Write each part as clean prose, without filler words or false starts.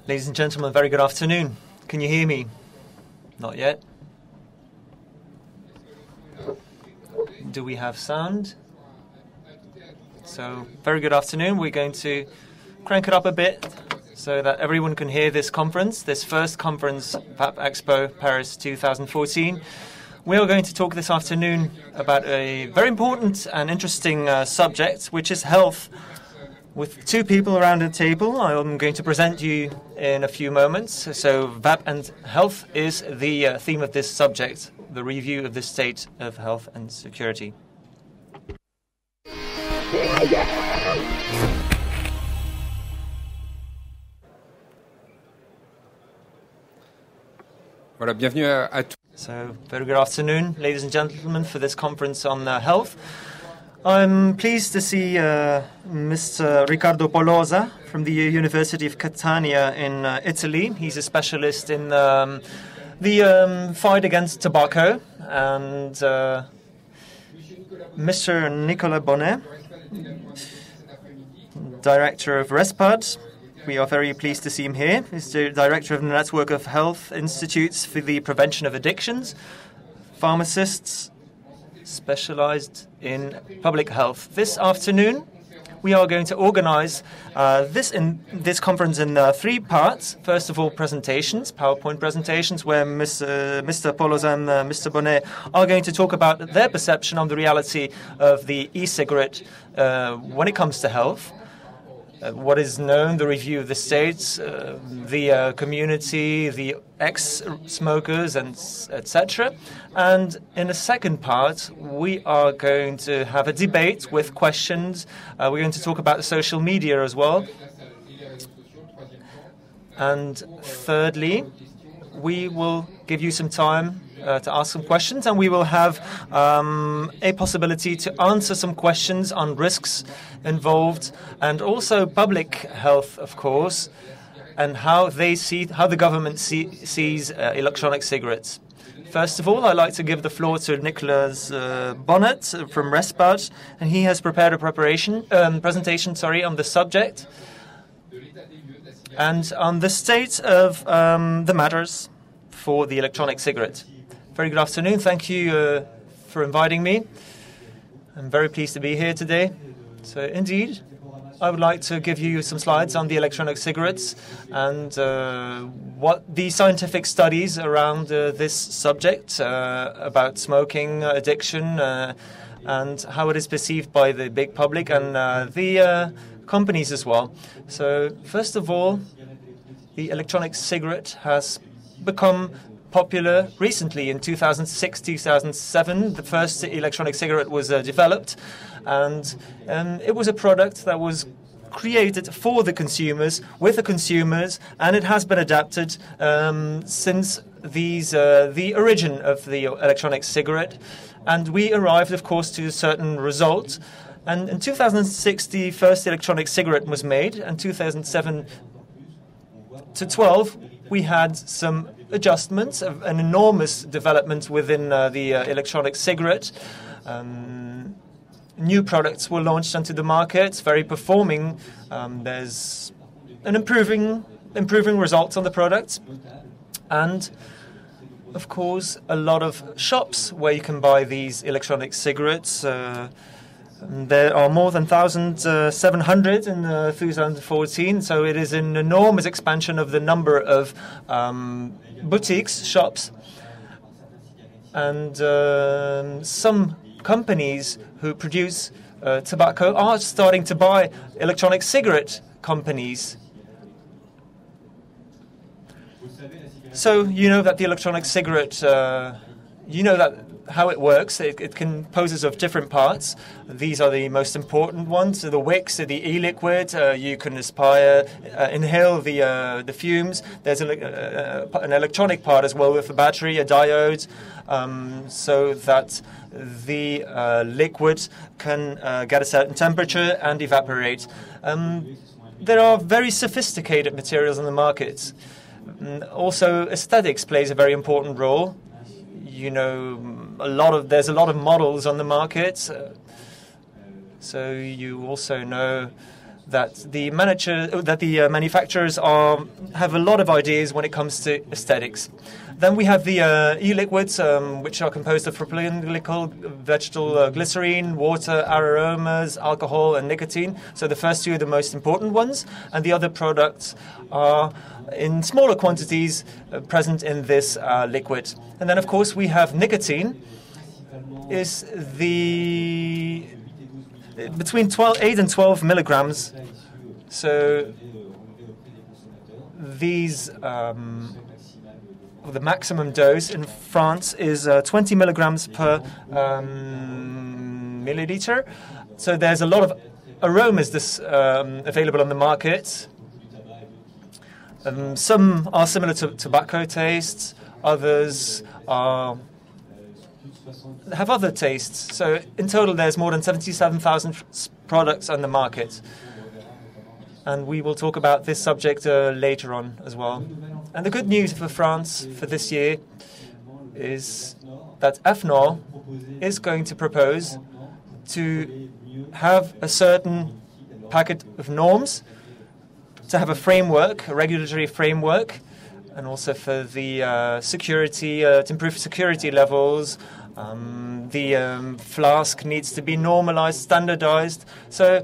Ladies and gentlemen, very good afternoon. Can you hear me? Not yet. Do we have sound? So, very good afternoon. We're going to crank it up a bit so that everyone can hear this conference, this first conference, Vape Expo Paris 2014. We are going to talk this afternoon about a very important and interesting subject, which is health. With two people around the table, I'm going to present you in a few moments. So Vape and health is the theme of this subject, the review of the state of health and security. Voilà, bienvenue à tous. So, very good afternoon, ladies and gentlemen, for this conference on health. I'm pleased to see Mr. Riccardo from the University of Catania in Italy. He's a specialist in the fight against tobacco. And Mr. Nicolas BONNET, Director of RESPADD. We are very pleased to see him here. He's the Director of the Network of Health Institutes for the Prevention of Addictions. Pharmacists specialized in public health. This afternoon, we are going to organize this conference in three parts. First of all, presentations, PowerPoint presentations, where Mr. POLOSA and Mr. BONNET are going to talk about their perception on the reality of the e-cigarette when it comes to health. What is known, the review of the states, the community, the ex-smokers, and etc. And in the second part, we are going to have a debate with questions. We're going to talk about social media as well. And thirdly, we will give you some time to ask some questions, and we will have a possibility to answer some questions on risks involved, and also public health, of course, and how the government sees electronic cigarettes. First of all, I'd like to give the floor to Nicolas BONNET from RESPADD, and he has prepared a presentation on the subject and on the state of the matters for the electronic cigarette. Very good afternoon. Thank you for inviting me. I'm very pleased to be here today. So, indeed, I would like to give you some slides on the electronic cigarettes and what the scientific studies around this subject about smoking addiction and how it is perceived by the big public and the companies as well. So, first of all, the electronic cigarette has become popular recently. In 2006-2007, the first electronic cigarette was developed, and it was a product that was created for the consumers, with the consumers, and it has been adapted since the origin of the electronic cigarette. And we arrived, of course, to a certain result. And in 2006, the first electronic cigarette was made, and 2007 to 12, we had some adjustments, an enormous development within the electronic cigarette. New products were launched onto the market, very performing. There's an improving results on the products. And, of course, a lot of shops where you can buy these electronic cigarettes. There are more than 1,700 in 2014, so it is an enormous expansion of the number of boutiques, shops. And some companies who produce tobacco are starting to buy electronic cigarette companies. So you know that the electronic cigarette, how it works. It composes of different parts. These are the most important ones. So the wicks, the e-liquid. You can inhale the fumes. There's an electronic part as well with a battery, a diode, so that the liquid can get a certain temperature and evaporate. There are very sophisticated materials on the market. Also, aesthetics plays a very important role. You know, there's a lot of models on the market. So you also know that the manufacturers have a lot of ideas when it comes to aesthetics. Then we have the e-liquids, which are composed of propylene glycol, vegetable glycerine, water, aromas, alcohol, and nicotine. So the first two are the most important ones, and the other products are in smaller quantities present in this liquid. And then, of course, we have nicotine. Is between 8 and 12 milligrams. So these the maximum dose in France is 20 milligrams per milliliter. So there's a lot of aromas available on the market. Some are similar to tobacco tastes. Others have other tastes. So in total, there's more than 77,000 products on the market. And we will talk about this subject later on as well. And the good news for France for this year is that EFNOR is going to propose to have a certain packet of norms, to have a framework, a regulatory framework, and also for the security, to improve security levels. The flask needs to be normalized, standardized. So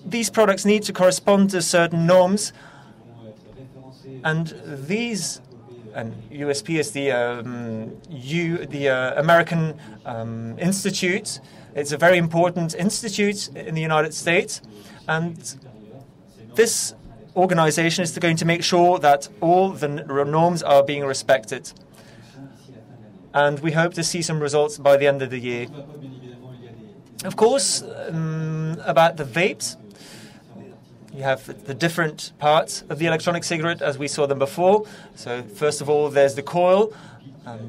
these products need to correspond to certain norms. And these, and USP is the American Institute. It's a very important institute in the United States. And this organization is going to make sure that all the norms are being respected. And we hope to see some results by the end of the year. Of course, about the vapes, you have the different parts of the electronic cigarette as we saw them before. So first of all, there's the coil.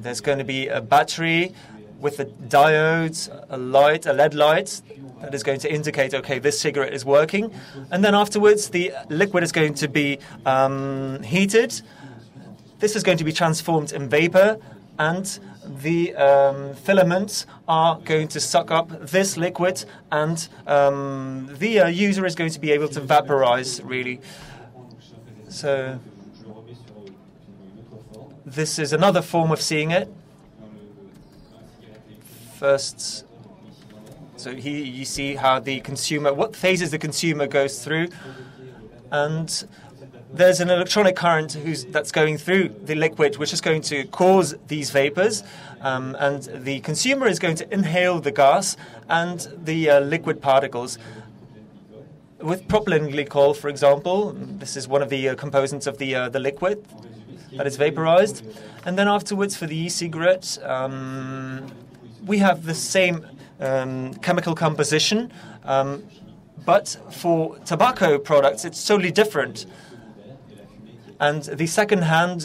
There's going to be a battery with a diode, a light, a LED light, that is going to indicate, okay, this cigarette is working. And then afterwards, the liquid is going to be heated. This is going to be transformed in vapor, and the filaments are going to suck up this liquid, and the user is going to be able to vaporize, really. So this is another form of seeing it. First, so here you see how the consumer, what phases the consumer goes through, and there's an electronic current that's going through the liquid, which is going to cause these vapors, and the consumer is going to inhale the gas and the liquid particles. With propylene glycol, for example, this is one of the components of the liquid that is vaporized. And then afterwards, for the e-cigarette, we have the same chemical composition, but for tobacco products, it's totally different. And the second-hand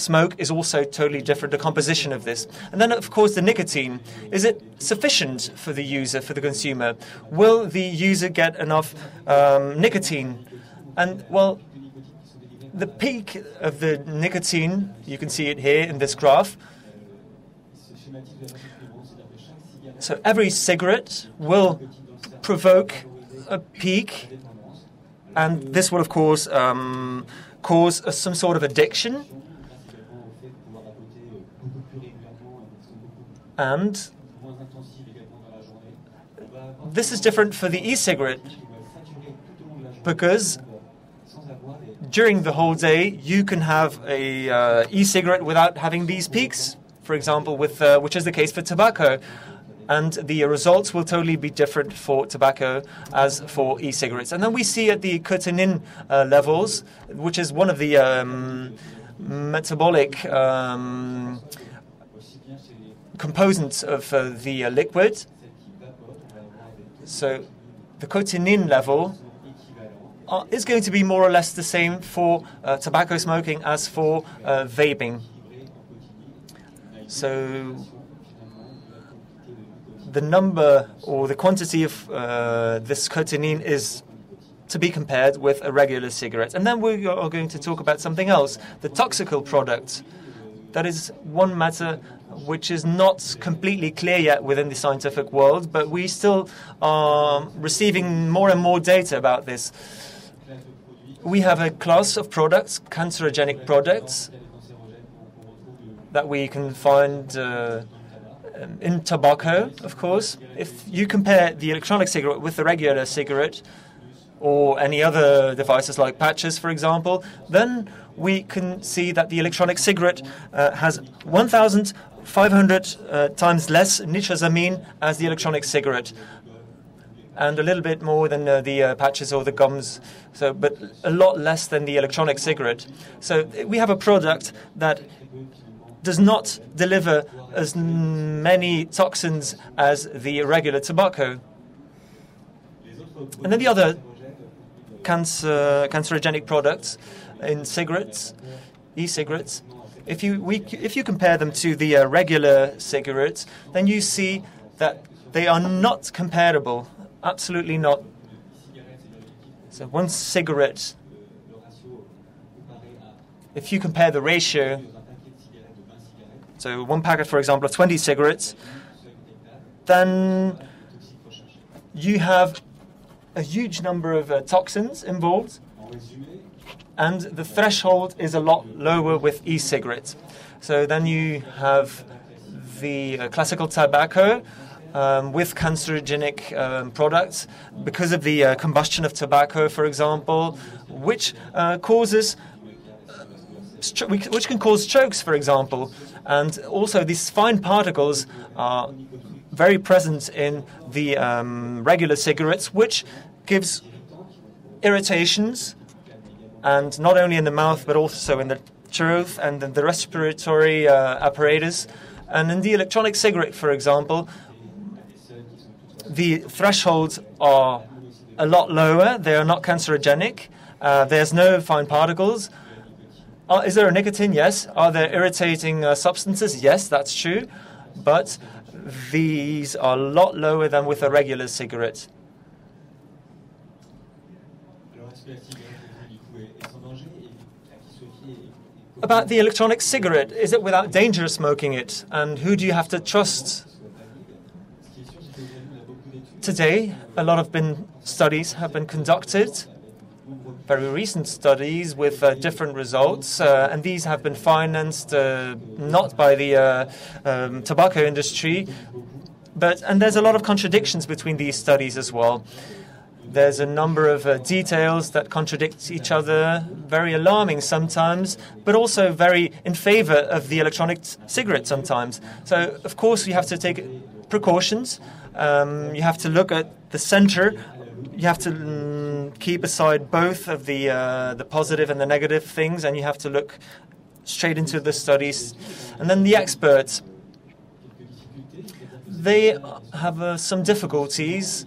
smoke is also totally different, the composition of this. And then, of course, the nicotine. Is it sufficient for the user, for the consumer? Will the user get enough nicotine? And, well, the peak of the nicotine, you can see it here in this graph. So every cigarette will provoke a peak, and this will, of course, cause some sort of addiction. And this is different for the e-cigarette, because during the whole day you can have a e-cigarette without having these peaks, for example, which is the case for tobacco. And the results will totally be different for tobacco as for e-cigarettes. And then we see at the nicotine levels, which is one of the metabolic components of the liquid. So the nicotine level is going to be more or less the same for tobacco smoking as for vaping. So the number or the quantity of this nicotine is to be compared with a regular cigarette. And then we are going to talk about something else, the toxical product that is one matter which is not completely clear yet within the scientific world, but we still are receiving more and more data about this. We have a class of products, cancerogenic products, that we can find in tobacco, of course. If you compare the electronic cigarette with the regular cigarette, or any other devices like patches, for example, then we can see that the electronic cigarette has 1,500 times less nitrosamine as the electronic cigarette, and a little bit more than the patches or the gums, but a lot less than the electronic cigarette. So we have a product that does not deliver as many toxins as the regular tobacco. And then the other cancerogenic products in cigarettes, e-cigarettes, if you compare them to the regular cigarettes, then you see that they are not comparable. Absolutely not. So one cigarette, if you compare the ratio, so one packet, for example, of 20 cigarettes, then you have a huge number of toxins involved, and the threshold is a lot lower with e-cigarettes. So then you have the classical tobacco with cancerogenic products because of the combustion of tobacco, for example, which can cause strokes, for example. And also these fine particles are very present in the regular cigarettes, which gives irritations, and not only in the mouth but also in the throat and in the respiratory apparatus. And in the electronic cigarette, for example, the thresholds are a lot lower. They are not cancerogenic. There's no fine particles. Is there a nicotine? Yes. Are there irritating substances? Yes, that's true. But these are a lot lower than with a regular cigarette. About the electronic cigarette, is it without danger smoking it? And who do you have to trust? Today, a lot of studies have been conducted, very recent studies with different results, and these have been financed not by the tobacco industry, and there's a lot of contradictions between these studies as well. There's a number of details that contradict each other, very alarming sometimes, but also very in favor of the electronic cigarette sometimes. So, of course, you have to take precautions. You have to look at the center. You have to keep aside both of the positive and the negative things, and you have to look straight into the studies. And then the experts, they have some difficulties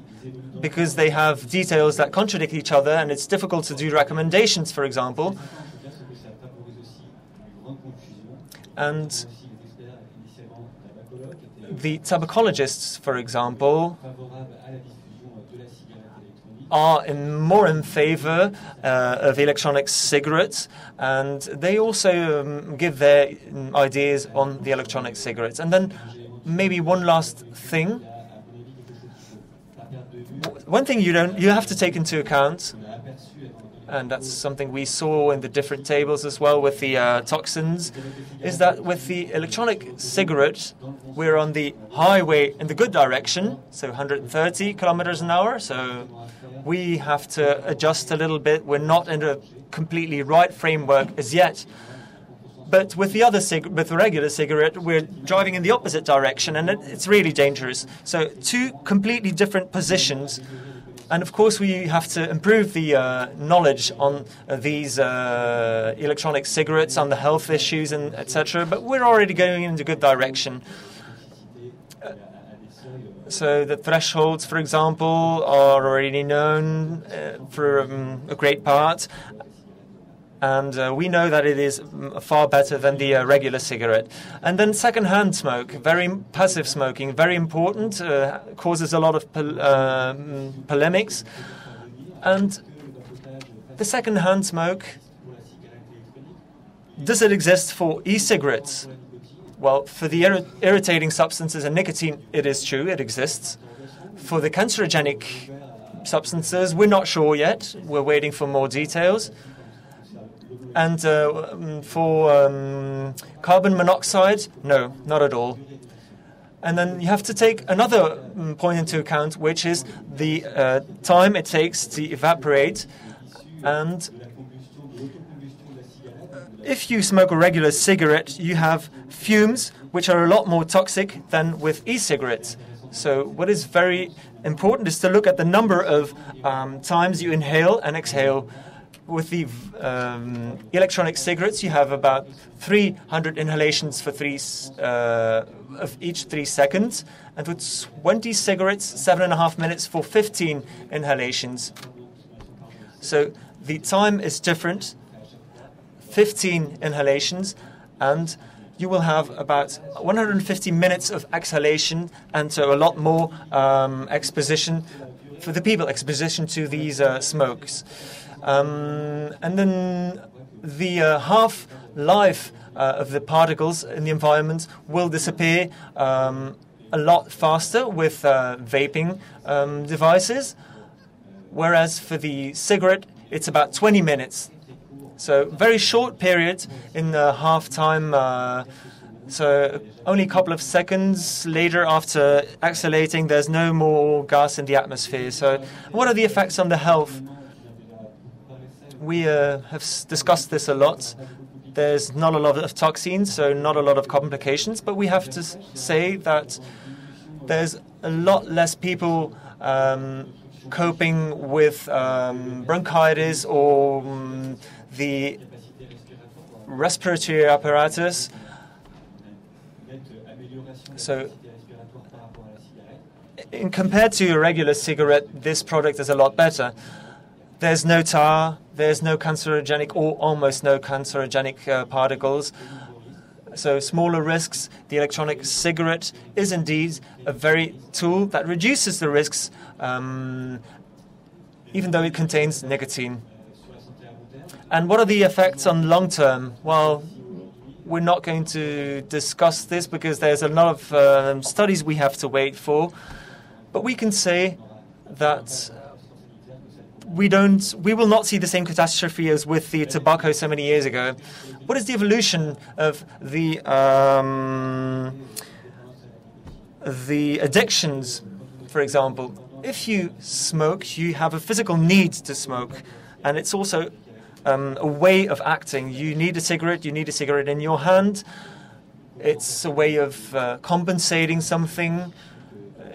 because they have details that contradict each other, and it's difficult to do recommendations, for example. And the tabacologists, for example, are more in favor of electronic cigarettes, and they also give their ideas on the electronic cigarettes. And then maybe one last thing. One thing you have to take into account, and that's something we saw in the different tables as well with the toxins, is that with the electronic cigarette, we're on the highway in the good direction, so 130 kilometers an hour, so we have to adjust a little bit. We're not in a completely right framework as yet. But with the with the regular cigarette, we're driving in the opposite direction, and it's really dangerous. So two completely different positions. And of course, we have to improve the knowledge on these electronic cigarettes, on the health issues, and etc. But we're already going in a good direction. So the thresholds, for example, are already known for a great part. And we know that it is far better than the regular cigarette. And then second-hand smoke, very passive smoking, very important, causes a lot of polemics. And the second-hand smoke, Does it exist for e-cigarettes? Well, for the irritating substances and nicotine, it is true, it exists. For the cancerogenic substances, we're not sure yet. We're waiting for more details. And for carbon monoxide, no, not at all. And then you have to take another point into account, which is the time it takes to evaporate. And if you smoke a regular cigarette, you have fumes which are a lot more toxic than with e-cigarettes. So what is very important is to look at the number of times you inhale and exhale. With the electronic cigarettes, you have about 300 inhalations for of each 3 seconds. And with 20 cigarettes, 7.5 minutes for 15 inhalations. So the time is different, 15 inhalations, and you will have about 150 minutes of exhalation, and so a lot more exposition for the people, exposition to these smokes. And then the half-life of the particles in the environment will disappear a lot faster with vaping devices, whereas for the cigarette, it's about 20 minutes. So very short period in the half-time, so only a couple of seconds later after exhalating, there's no more gas in the atmosphere. So what are the effects on the health? We have discussed this a lot. There's not a lot of toxins, so not a lot of complications, but we have to say that there's a lot less people coping with bronchitis or the respiratory apparatus. So compared to a regular cigarette, this product is a lot better. There's no tar, there's no cancerogenic or almost no cancerogenic particles. So smaller risks. The electronic cigarette is indeed a very tool that reduces the risks, even though it contains nicotine. And what are the effects on long term? Well, we're not going to discuss this because there's a lot of studies we have to wait for. But we can say that we will not see the same catastrophe as with the tobacco so many years ago. What is the evolution of the addictions, for example? If you smoke, you have a physical need to smoke, and it's also a way of acting. You need a cigarette in your hand. It's a way of compensating something.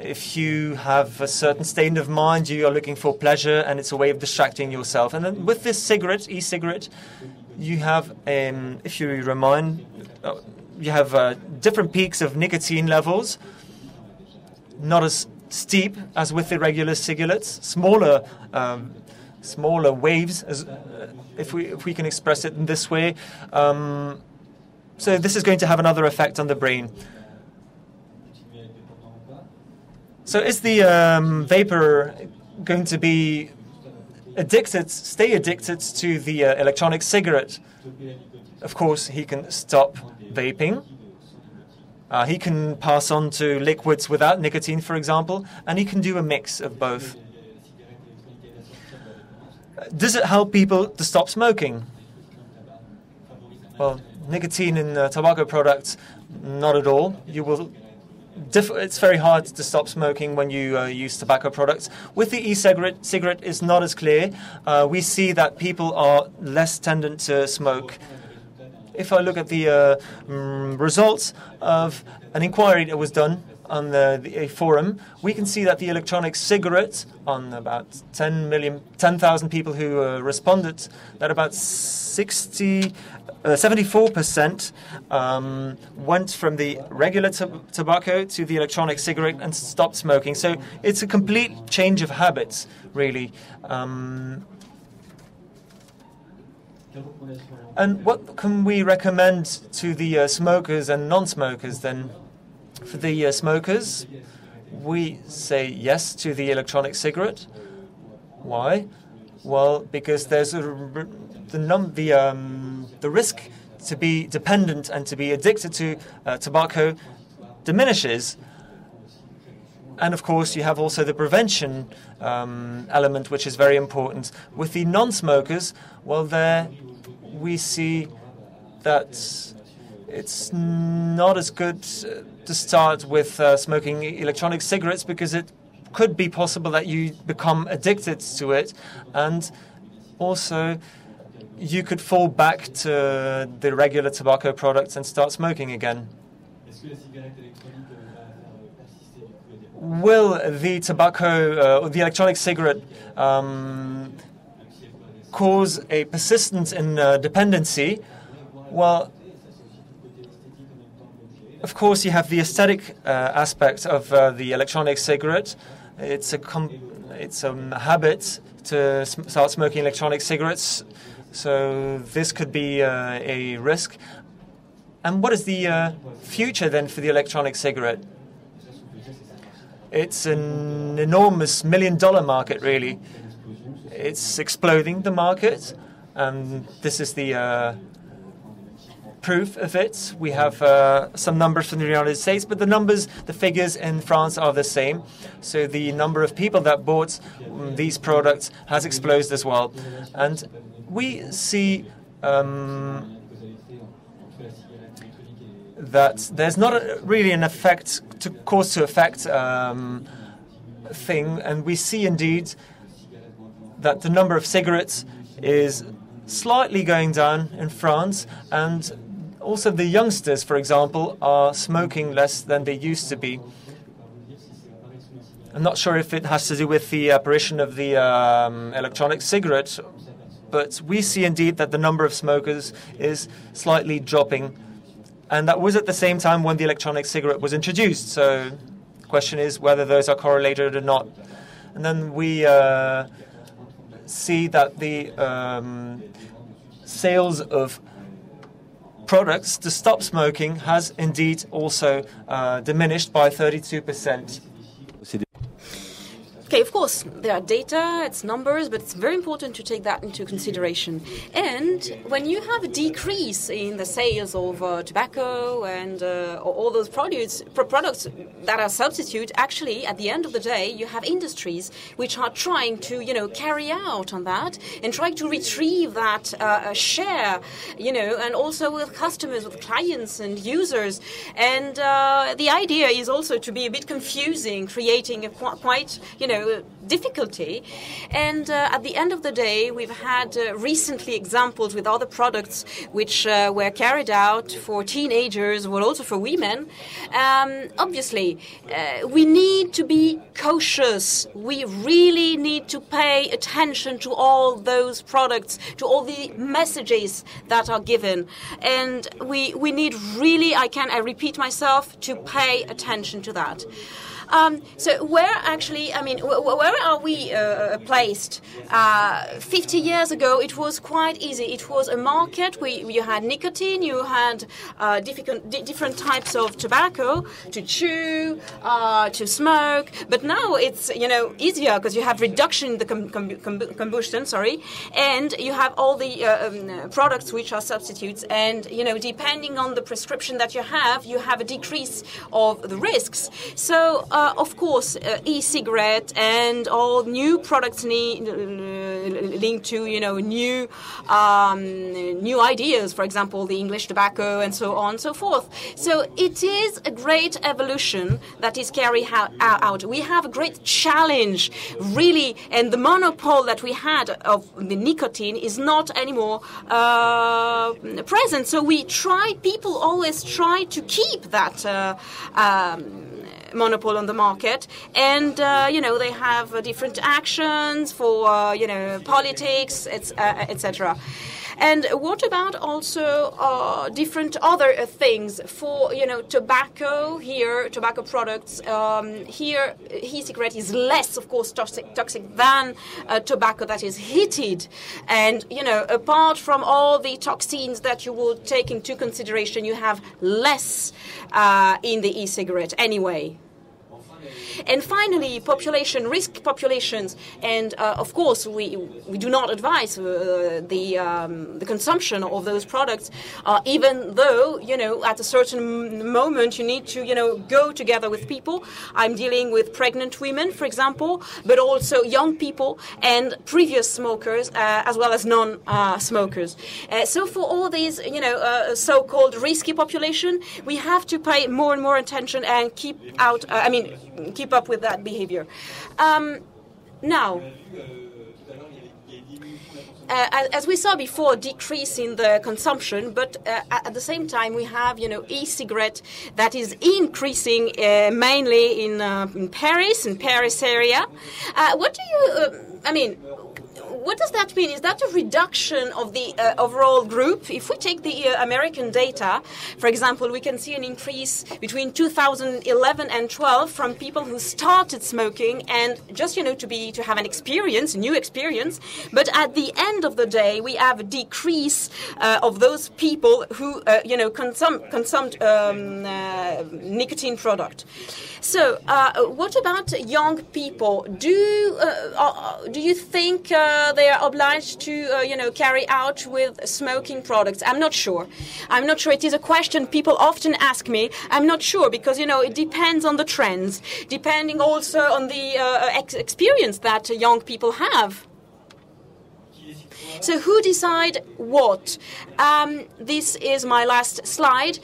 If you have a certain state of mind, you are looking for pleasure, and it's a way of distracting yourself. And then with this cigarette, e-cigarette, you have, if you remind, you have different peaks of nicotine levels, not as steep as with the regular cigarettes, smaller waves, as if we can express it in this way. So this is going to have another effect on the brain. So is the vapor going to be stay addicted to the electronic cigarette? Of course, he can stop vaping. He can pass on to liquids without nicotine, for example, and he can do a mix of both. Does it help people to stop smoking? Well, nicotine in tobacco products, not at all. It's very hard to stop smoking when you use tobacco products. With the e-cigarette, it's not as clear. We see that people are less tendent to smoke. If I look at the results of an inquiry that was done on a forum, we can see that the electronic cigarette, on about 10,000 people who responded, that about 74% went from the regular tobacco to the electronic cigarette and stopped smoking. So it's a complete change of habits, really. And what can we recommend to the smokers and non-smokers then? For the smokers, we say yes to the electronic cigarette. Why? Well, because there's the risk to be dependent and to be addicted to tobacco diminishes. And of course, you have also the prevention element, which is very important. With the non-smokers, well, there we see that it's not as good to start with smoking electronic cigarettes, because it could be possible that you become addicted to it, and also you could fall back to the regular tobacco products and start smoking again. Will the tobacco or the electronic cigarette cause a persistence in dependency? Well, of course, you have the aesthetic aspect of the electronic cigarette. It's a habit to start smoking electronic cigarettes, so this could be a risk. And what is the future then for the electronic cigarette? It's an enormous $1 million market, really. It's exploding, the market, and this is the proof of it. We have some numbers from the United States, but the figures in France are the same. So the number of people that bought these products has exploded as well. And we see that there's not really an effect to cause-to-effect thing, and we see indeed that the number of cigarettes is slightly going down in France, and also the youngsters, for example, are smoking less than they used to be. I'm not sure if it has to do with the apparition of the electronic cigarette, but we see indeed that the number of smokers is slightly dropping. And that was at the same time when the electronic cigarette was introduced. So the question is whether those are correlated or not. And then we see that the sales of products to stop smoking has indeed also diminished by 32%. Okay, of course, there are data, it's numbers, but it's very important to take that into consideration. And when you have a decrease in the sales of tobacco and all those products that are substitute, actually, at the end of the day, you have industries which are trying to, carry out on that and trying to retrieve that share, and also with customers, with clients and users. And the idea is also to be a bit confusing, creating a quite, difficulty. And at the end of the day, we've had recently examples with other products which were carried out for teenagers, but also for women. Obviously, we need to be cautious. We really need to pay attention to all those products, to all the messages that are given. And we need really, I repeat myself, to pay attention to that. So where are we placed? 50 years ago, it was quite easy. It was a market where you had nicotine, you had different types of tobacco to chew, to smoke. But now it's easier because you have reduction in the combustion, and you have all the products which are substitutes. And depending on the prescription that you have a decrease of the risks. So. Of course, e-cigarette and all new products linked to new ideas. For example, the English tobacco and so on and so forth. So it is a great evolution that is carried out. We have a great challenge, really, and the monopoly that we had of the nicotine is not anymore present. So people always try to keep that. Monopoly on the market, and they have different actions for politics, etc. And what about also different other things for tobacco? Here, tobacco products. Here, e-cigarette is less, of course, toxic than tobacco that is heated. And apart from all the toxins that you will take into consideration, you have less in the e-cigarette anyway. And finally, risk populations. And of course, we do not advise the consumption of those products, even though, at a certain moment you need to, go together with people. I'm dealing with pregnant women, for example, but also young people and previous smokers, as well as non-smokers. So for all these, so-called risky population, we have to pay more and more attention and keep up with that behavior. Now, as we saw before, decrease in the consumption, but at the same time we have, e-cigarette that is increasing mainly in Paris area. What do you, what does that mean? Is that a reduction of the overall group? If we take the American data, for example, we can see an increase between 2011 and 12 from people who started smoking and just, to have an experience, new experience. But at the end of the day, we have a decrease of those people who, consumed nicotine product. So, what about young people? Do you think they are obliged to, carry out with smoking products? I'm not sure. It is a question people often ask me. I'm not sure because, it depends on the trends, depending also on the experience that young people have. So who decide what? This is my last slide.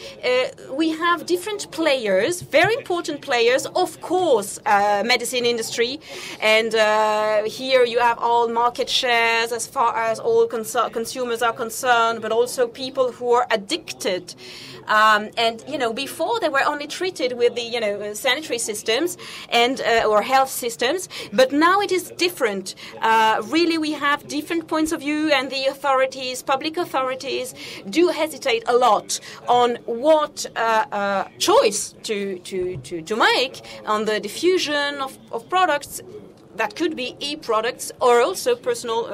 We have different players, very important players, of course, medicine industry. And here you have all market shares as far as all consumers are concerned, but also people who are addicted. And, before they were only treated with the, sanitary systems and or health systems. But now it is different. Really, we have different points of view, and the authorities, public authorities, do hesitate a lot on what choice to make on the diffusion of products. That could be e-products or also personal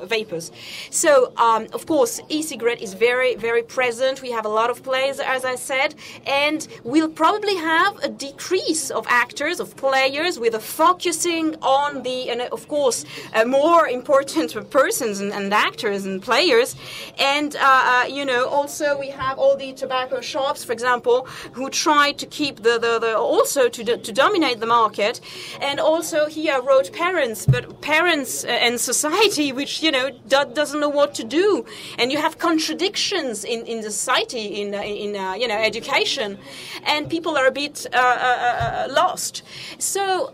vapors. So, of course, e-cigarette is very, very present. We have a lot of players, as I said, and we'll probably have a decrease of actors, of players, with a focusing on the, and of course, more important persons and actors and players. And, also we have all the tobacco shops, for example, who try to keep also to dominate the market. And also here I wrote parents and society, which doesn't know what to do, and you have contradictions in the society, in education, and people are a bit lost. So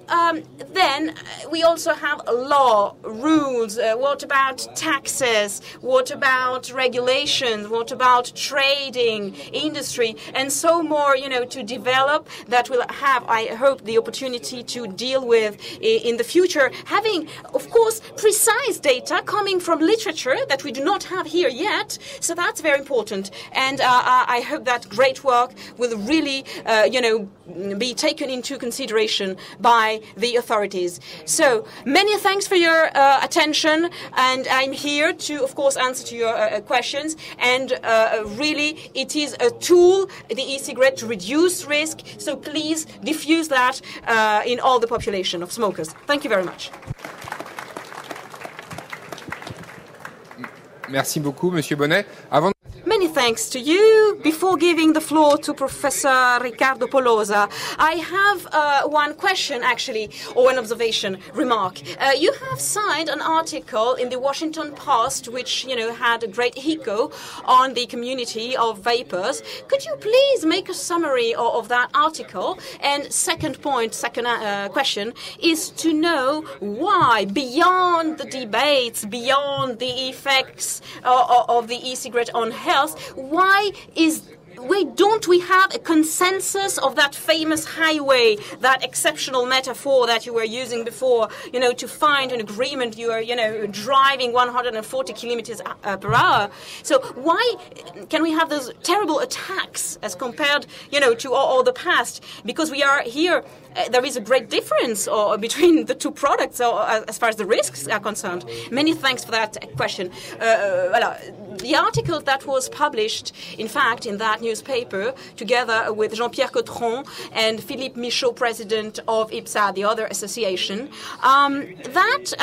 then we also have law, rules. What about taxes? What about regulations? What about trading, industry, and so more? To develop that will have, I hope, the opportunity to deal with in the future, having, of course, precise data coming from literature that we do not have here yet. So that's very important. And I hope that great work will really, be taken into consideration by the authorities. So many thanks for your attention. And I'm here to, of course, answer to your questions. And really, it is a tool, the e-cigarette, to reduce risk. So please diffuse that in all the population of smokers. Thank you very much. Merci beaucoup, Monsieur Bonnet. Many thanks to you. Before giving the floor to Professor Riccardo POLOSA, I have one question, actually, or an observation, remark. You have signed an article in the Washington Post, which, had a great echo on the community of vapers. Could you please make a summary of that article? And second question, is to know why, beyond the debates, beyond the effects of the e-cigarette on health, why don't we have a consensus of that famous highway, that exceptional metaphor that you were using before, to find an agreement? You are, driving 140 kilometers per hour. So why can we have those terrible attacks as compared, to all the past? Because we are here. There is a great difference between the two products as far as the risks are concerned. Many thanks for that question. the article that was published, in fact, in that newspaper, together with Jean-Pierre Cotron and Philippe Michaud, president of IPSA, the other association, that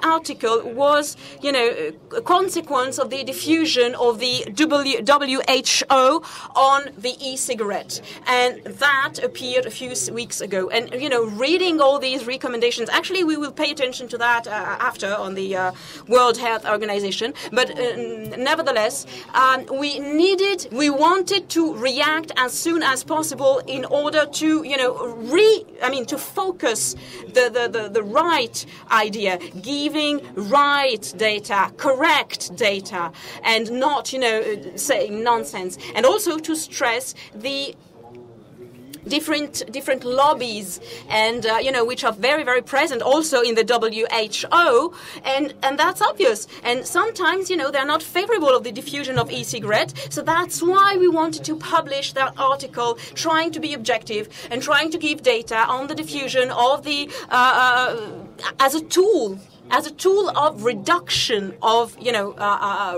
article was, a consequence of the diffusion of the WHO on the e-cigarette, and that appeared a few weeks ago. And reading all these recommendations, actually, we will pay attention to that after on the World Health Organization. But nevertheless, we wanted to react as soon as possible in order to, to focus the right idea, giving right data, correct data, and not, saying nonsense, and also to stress the different lobbies, and which are very, very present also in the WHO, and that's obvious. And sometimes they're not favorable of the diffusion of e-cigarette. So that's why we wanted to publish that article, trying to be objective and trying to give data on the diffusion of the as a tool of reduction of,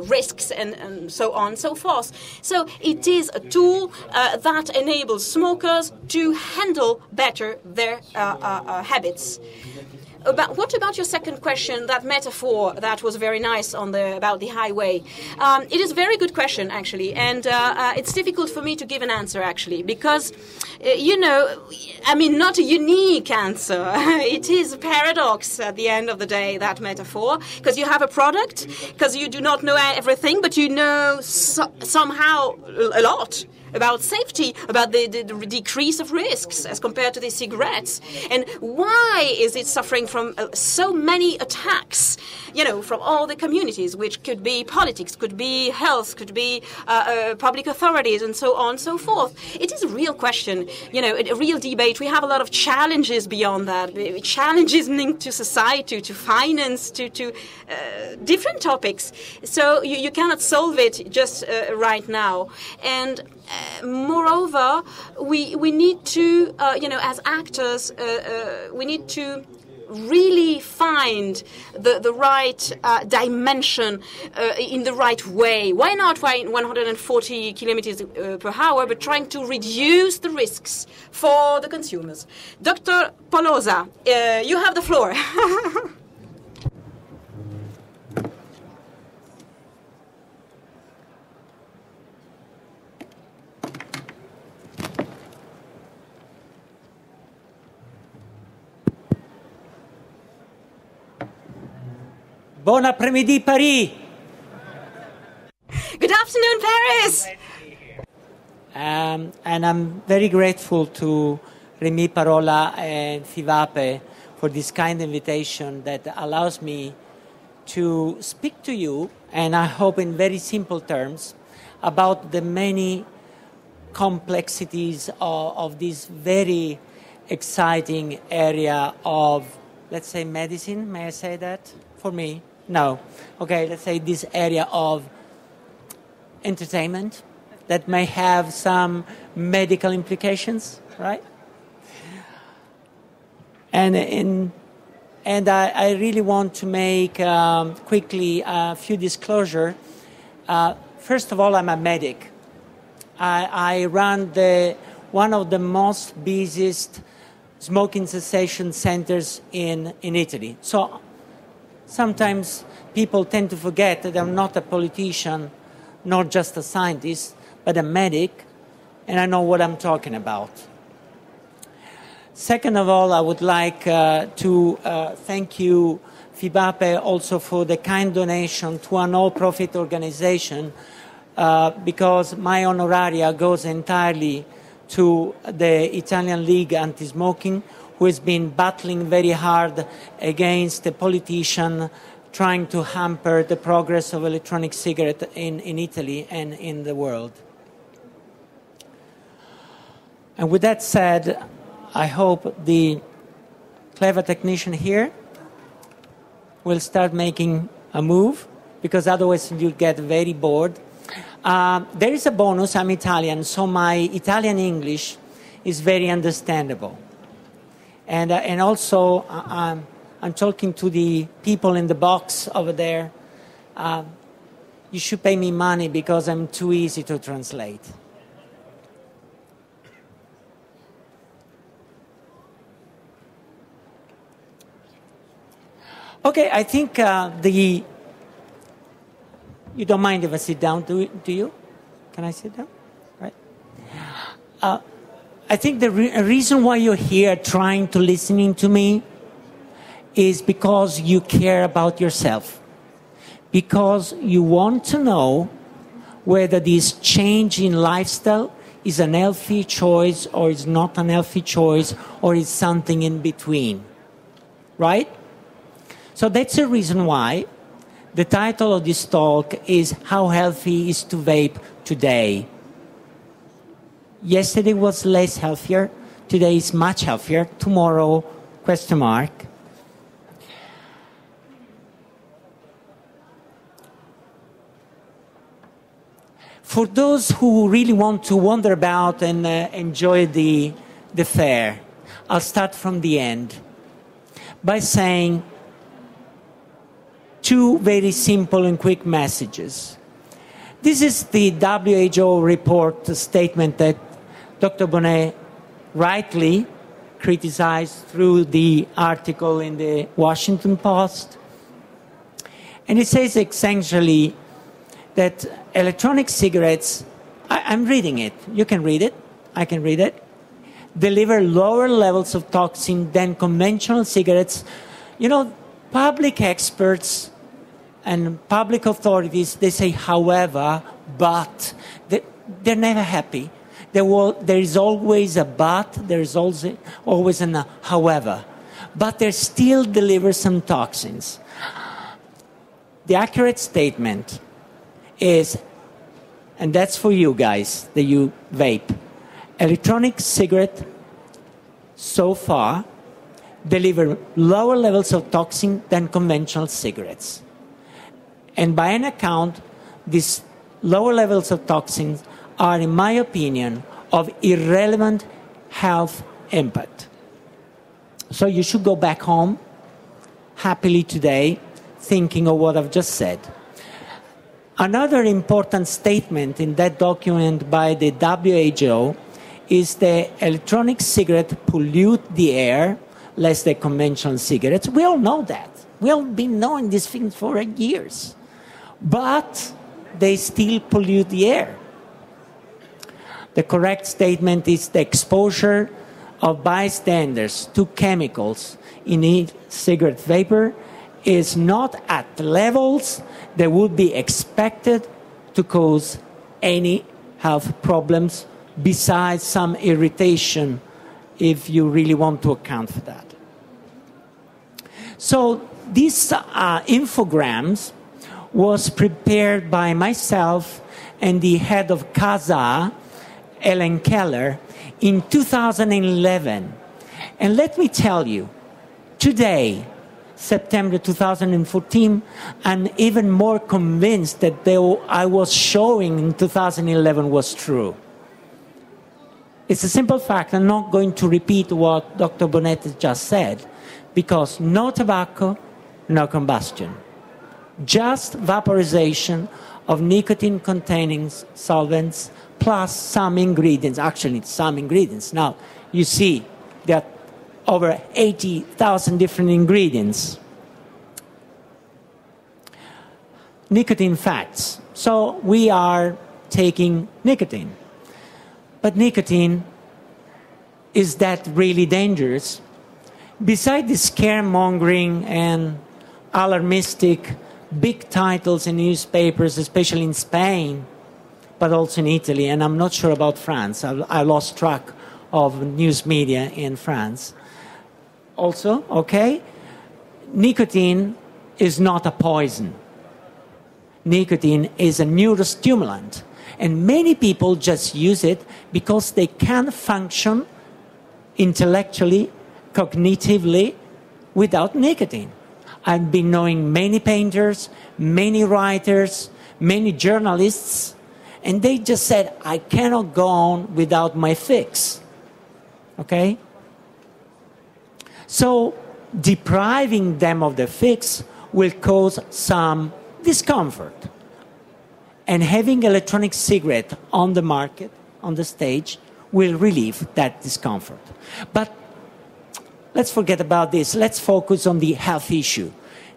risks and so on and so forth. So it is a tool that enables smokers to handle better their habits. What about your second question, that metaphor that was very nice about the highway? It is a very good question, actually, and it's difficult for me to give an answer, actually, because, not a unique answer. It is a paradox at the end of the day, that metaphor, because you have a product, because you do not know everything, but you know somehow a lot about safety, about the decrease of risks as compared to the cigarettes. And why is it suffering from so many attacks, from all the communities, which could be politics, could be health, could be public authorities, and so on and so forth? It is a real question, a real debate. We have a lot of challenges beyond that, challenges linked to society, to finance, to different topics. So you cannot solve it just right now. And moreover, we need to, as actors, we need to really find the right dimension in the right way. Why not 140 kilometers per hour, but trying to reduce the risks for the consumers? Dr. POLOSA, you have the floor. Bon après-midi, Paris. Good afternoon, Paris. And I'm very grateful to Remy Parola and FIVAPE for this kind invitation that allows me to speak to you, and I hope in very simple terms, about the many complexities of this very exciting area of, let's say, medicine. May I say that? For me? No. Okay, let's say this area of entertainment that may have some medical implications, right? And I really want to make quickly a few disclosures. First of all, I'm a medic. I run one of the most busiest smoking cessation centers in Italy. So sometimes people tend to forget that I'm not a politician, not just a scientist, but a medic, and I know what I'm talking about. Second of all, I would like to thank you, FIVAPE, also for the kind donation to a no-profit organization, because my honoraria goes entirely to the Italian League Anti-Smoking, who has been battling very hard against a politician trying to hamper the progress of electronic cigarette in Italy and in the world. And with that said, I hope the clever technician here will start making a move, because otherwise you'll get very bored. There is a bonus. I'm Italian, so my Italian English is very understandable. And also, I'm talking to the people in the box over there. you should pay me money because I'm too easy to translate. Okay, I think you don't mind if I sit down, do you? Can I sit down? Right. I think the reason why you're here trying to listening to me is because you care about yourself. Because you want to know whether this change in lifestyle is an healthy choice or is not an healthy choice or is something in between. Right? So that's the reason why the title of this talk is How Healthy is to Vape Today? Yesterday was less healthier, today is much healthier, tomorrow, question mark. For those who really want to wander about and enjoy the fair, I'll start from the end by saying two very simple and quick messages. This is the WHO report statement that Dr. Bonnet rightly criticized through the article in the Washington Post. And it says essentially that electronic cigarettes, I'm reading it, you can read it, I can read it, deliver lower levels of toxin than conventional cigarettes. You know, public experts and public authorities, they say, however, but, they're never happy. There is always a but, there is always a however. But they still deliver some toxins. The accurate statement is, and that's for you guys, that you vape, electronic cigarette so far deliver lower levels of toxin than conventional cigarettes. And by an account, these lower levels of toxins are, in my opinion, of irrelevant health impact. So you should go back home happily today, thinking of what I've just said. Another important statement in that document by the WHO is the electronic cigarette pollute the air less than conventional cigarettes. We all know that. We all been knowing these things for years. But they still pollute the air. The correct statement is the exposure of bystanders to chemicals in e-cigarette vapor is not at levels that would be expected to cause any health problems besides some irritation if you really want to account for that. So these infograms was prepared by myself and the head of CASA, Ellen Keller, in 2011. And let me tell you, today, September 2014, I'm even more convinced that I was showing in 2011 was true. It's a simple fact. I'm not going to repeat what Dr. Bonnet just said, because no tobacco, no combustion. Just vaporization of nicotine-containing solvents plus some ingredients, actually some ingredients. Now, you see there are over 80,000 different ingredients. Nicotine fats. So we are taking nicotine. But nicotine, is that really dangerous? Besides the scaremongering and alarmistic big titles in newspapers, especially in Spain, but also in Italy, and I'm not sure about France. I lost track of news media in France. Also, okay, nicotine is not a poison. Nicotine is a neurostimulant. And many people just use it because they can function intellectually, cognitively, without nicotine. I've been knowing many painters, many writers, many journalists, and they just said, I cannot go on without my fix. Okay? So depriving them of the fix will cause some discomfort. And having electronic cigarette on the market, on the stage, will relieve that discomfort. But let's forget about this. Let's focus on the health issue.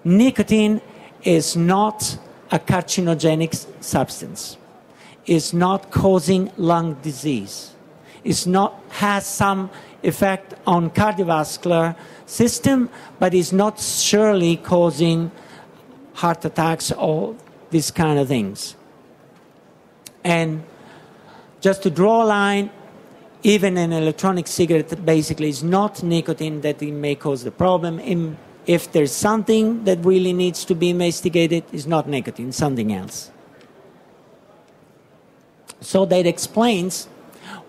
Nicotine is not a carcinogenic substance. It's not causing lung disease. It's not has some effect on cardiovascular system, but it's not surely causing heart attacks or these kind of things. And just to draw a line, even an electronic cigarette basically is not nicotine that it may cause the problem. If there's something that really needs to be investigated, it's not nicotine, something else. So that explains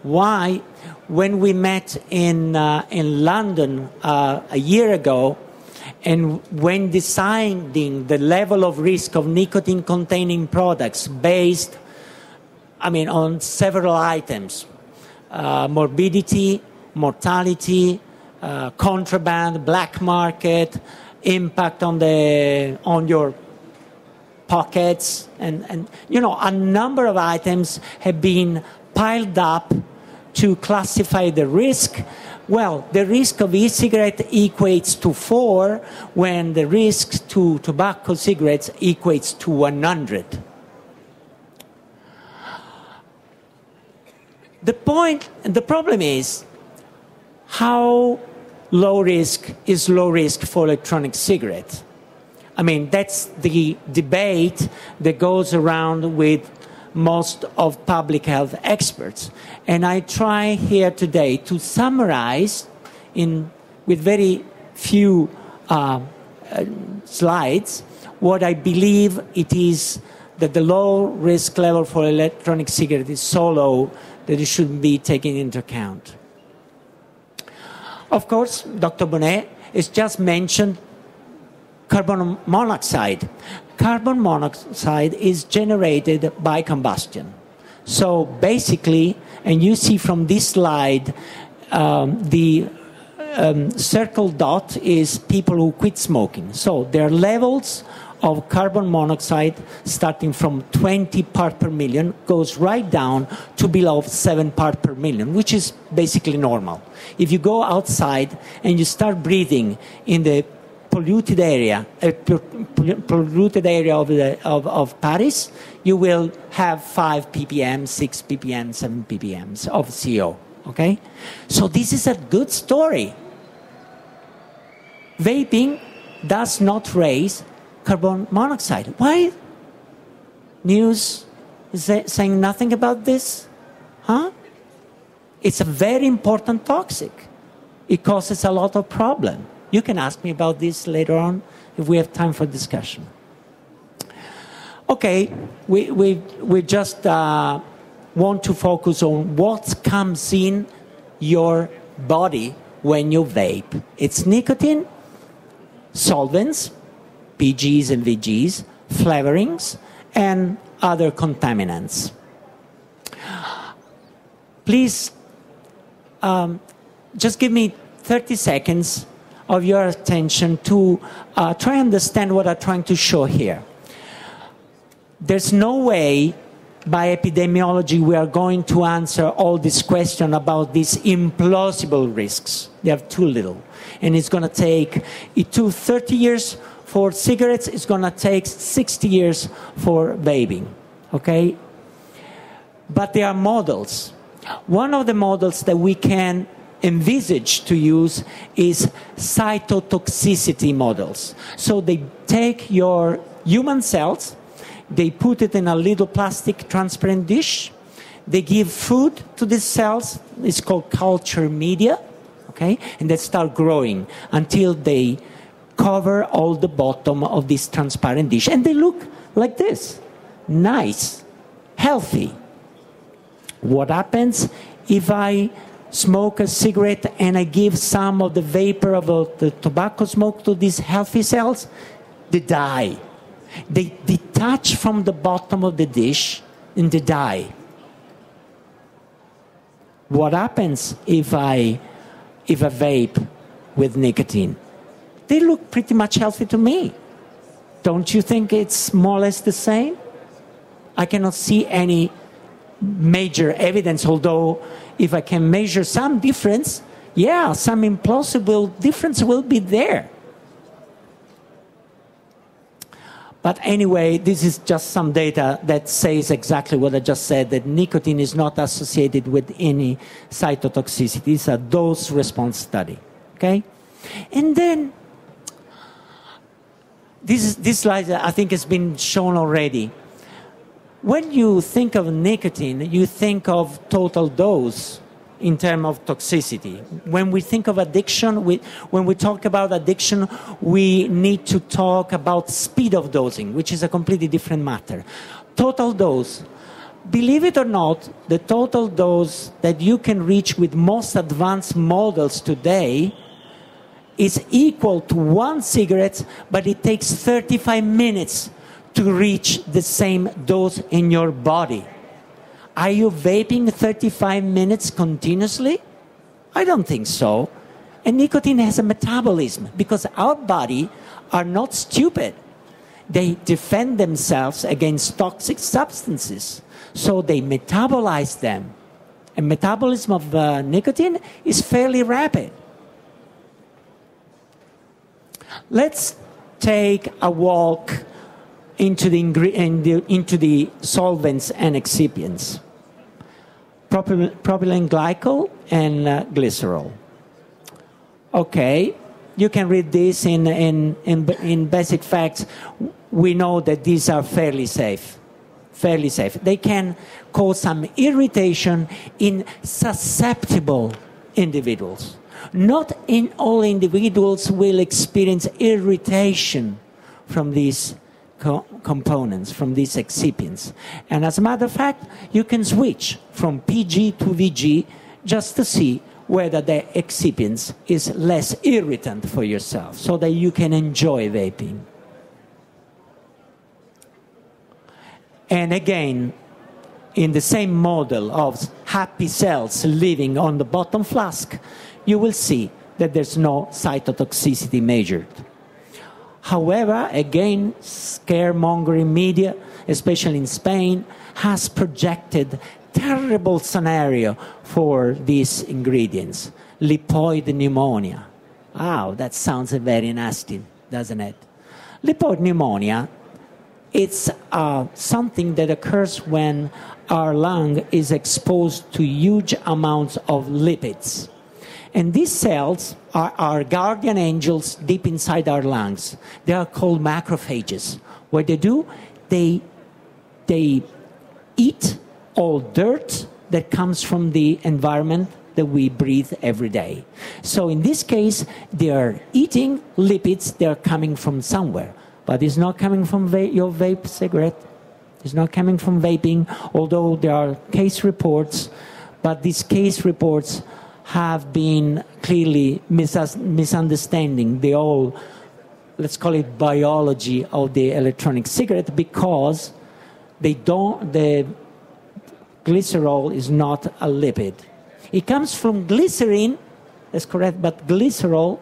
why when we met in London a year ago, and when deciding the level of risk of nicotine-containing products based, on several items, morbidity, mortality, contraband, black market, impact on your pockets, and a number of items have been piled up to classify the risk. Well, the risk of e-cigarette equates to 4, when the risk to tobacco cigarettes equates to 100. The problem is, how low risk is low risk for electronic cigarettes? That's the debate that goes around with most of public health experts. And I try here today to summarize with very few slides what I believe it is that the low risk level for electronic cigarette is so low that it should be taken into account. Of course, Dr. Bonnet has just mentioned carbon monoxide. Carbon monoxide is generated by combustion. So basically, and you see from this slide, the circle dot is people who quit smoking. So their levels of carbon monoxide starting from 20 parts per million goes right down to below 7 parts per million, which is basically normal. If you go outside and you start breathing in the polluted area of Paris, you will have 5 ppm, 6 ppm, 7 ppm of CO. Okay? So this is a good story. Vaping does not raise carbon monoxide. Why? News is saying nothing about this? Huh? It's a very important toxic. It causes a lot of problem. You can ask me about this later on if we have time for discussion. Okay, we just want to focus on what comes in your body when you vape. It's nicotine, solvents, PGs and VGs, flavorings, and other contaminants. Please, just give me 30 seconds of your attention to try and understand what I'm trying to show here. There's no way by epidemiology we are going to answer all these questions about these implausible risks. They are too little. And it's going to take 30 years for cigarettes, it's going to take 60 years for vaping, okay? But there are models. One of the models that we can envisage to use is cytotoxicity models. So they take your human cells, they put it in a little plastic transparent dish, they give food to these cells, it's called culture media, okay? And they start growing until they cover all the bottom of this transparent dish. And they look like this. Nice, healthy. What happens if I smoke a cigarette and I give some of the vapor of the tobacco smoke to these healthy cells? They die. They detach from the bottom of the dish and they die. What happens if I vape with nicotine? They look pretty much healthy to me. Don't you think it's more or less the same? I cannot see any major evidence, although if I can measure some difference, yeah, some implausible difference will be there. But anyway, this is just some data that says exactly what I just said, that nicotine is not associated with any cytotoxicity. It's a dose-response study, okay? And then, this slide I think has been shown already. When you think of nicotine, you think of total dose in terms of toxicity. When we think of addiction, when we talk about addiction, we need to talk about speed of dosing, which is a completely different matter. Total dose. Believe it or not, the total dose that you can reach with most advanced models today is equal to 1 cigarette, but it takes 35 minutes to reach the same dose in your body. Are you vaping 35 minutes continuously? I don't think so. And nicotine has a metabolism because our body are not stupid. They defend themselves against toxic substances. So they metabolize them. And metabolism of nicotine is fairly rapid. Let's take a walk into the solvents and excipients. Propylene glycol and glycerol. Okay, you can read this in basic facts. We know that these are fairly safe. Fairly safe. They can cause some irritation in susceptible individuals. Not in all individuals will experience irritation from these components, from these excipients. And as a matter of fact, you can switch from PG to VG just to see whether the excipients is less irritant for yourself so that you can enjoy vaping. And again, in the same model of happy cells living on the bottom flask, you will see that there's no cytotoxicity measured. However, again, scaremongering media, especially in Spain, has projected terrible scenario for these ingredients. Lipoid pneumonia. Wow, that sounds very nasty, doesn't it? Lipoid pneumonia, it's something that occurs when our lung is exposed to huge amounts of lipids. And these cells are our guardian angels deep inside our lungs. They are called macrophages. What they do, they eat all dirt that comes from the environment that we breathe every day. So in this case, they are eating lipids. They are coming from somewhere. But it's not coming from your vape cigarette. It's not coming from vaping, although there are case reports. But these case reports have been clearly misunderstanding the whole, let's call it biology of the electronic cigarette, because the glycerol is not a lipid. It comes from glycerine, that's correct, but glycerol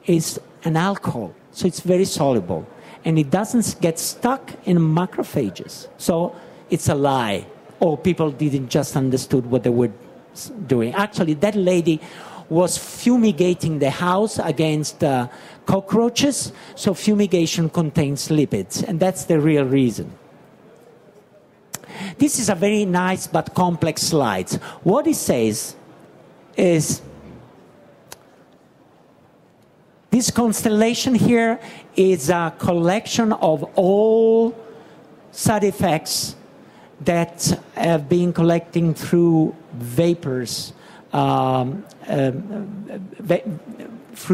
is an alcohol, so it's very soluble, and it doesn't get stuck in macrophages. So it's a lie, or people didn't just understood what they were doing. Actually, that lady was fumigating the house against cockroaches, so fumigation contains lipids, and that's the real reason. This is a very nice but complex slide. What it says is this constellation here is a collection of all side effects that have been collecting through vapors through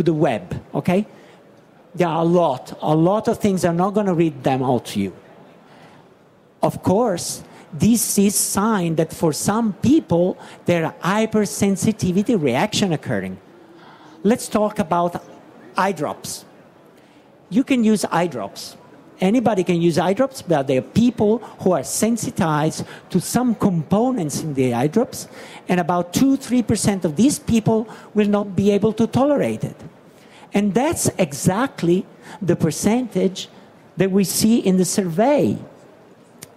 the web, okay? There are a lot of things. I'm not going to read them out to you. Of course, this is sign that for some people, there are hypersensitivity reaction occurring. Let's talk about eye drops. You can use eye drops. Anybody can use eye drops, but there are people who are sensitized to some components in the eye drops, and about 2-3% of these people will not be able to tolerate it. And that's exactly the percentage that we see in the survey.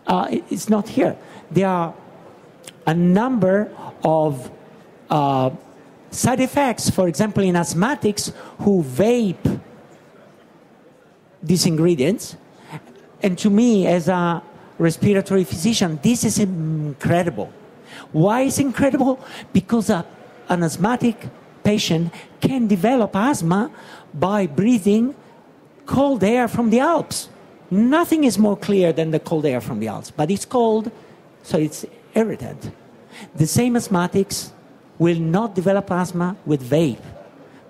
it's not here. There are a number of side effects, for example, in asthmatics who vape these ingredients. And to me, as a respiratory physician, this is incredible. Why is it incredible? Because an asthmatic patient can develop asthma by breathing cold air from the Alps. Nothing is more clear than the cold air from the Alps, but it's cold, so it's irritant. The same asthmatics will not develop asthma with vape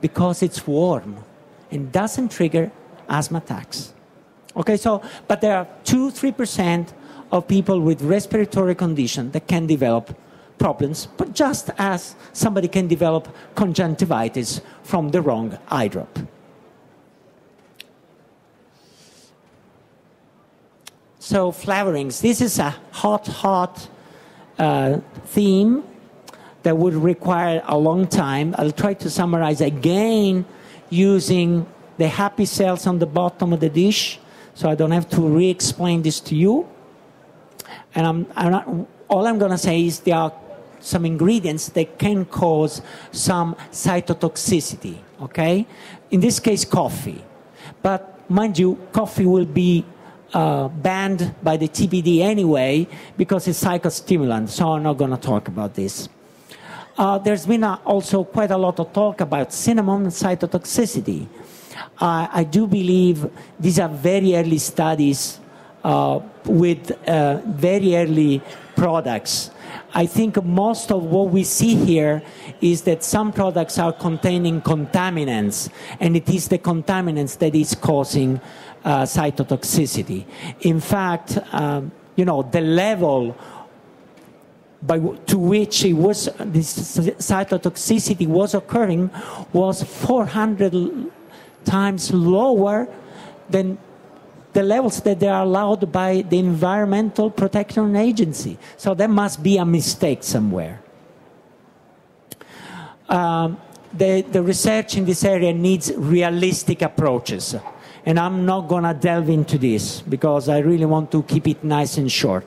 because it's warm and doesn't trigger asthma attacks. Okay, so, but there are 2-3% of people with respiratory condition that can develop problems, but just as somebody can develop conjunctivitis from the wrong eye drop. So Flavourings, this is a hot theme that would require a long time. I'll try to summarize again using the happy cells on the bottom of the dish, so I don't have to re-explain this to you. And all I'm going to say is there are some ingredients that can cause some cytotoxicity, okay? In this case, coffee. But mind you, coffee will be banned by the TBD anyway because it's psychostimulant, so I'm not going to talk about this. There's been also quite a lot of talk about cinnamon and cytotoxicity. I do believe these are very early studies with very early products. I think most of what we see here is that some products are containing contaminants, and it is the contaminants that is causing cytotoxicity. In fact, the level to which this cytotoxicity was occurring was 400 times lower than the levels that they are allowed by the Environmental Protection Agency. So there must be a mistake somewhere. The research in this area needs realistic approaches. And I'm not going to delve into this because I really want to keep it nice and short.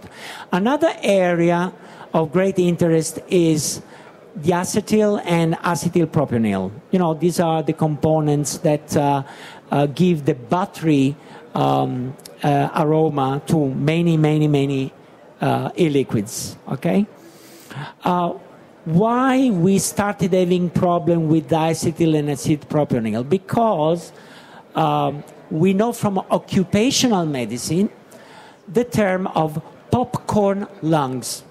Another area of great interest is the acetyl and acetylpropionyl. These are the components that give the battery aroma to many e-liquids, okay? Why we started having problem with diacetyl and acetylpropionyl? Because we know from occupational medicine the term of popcorn lungs.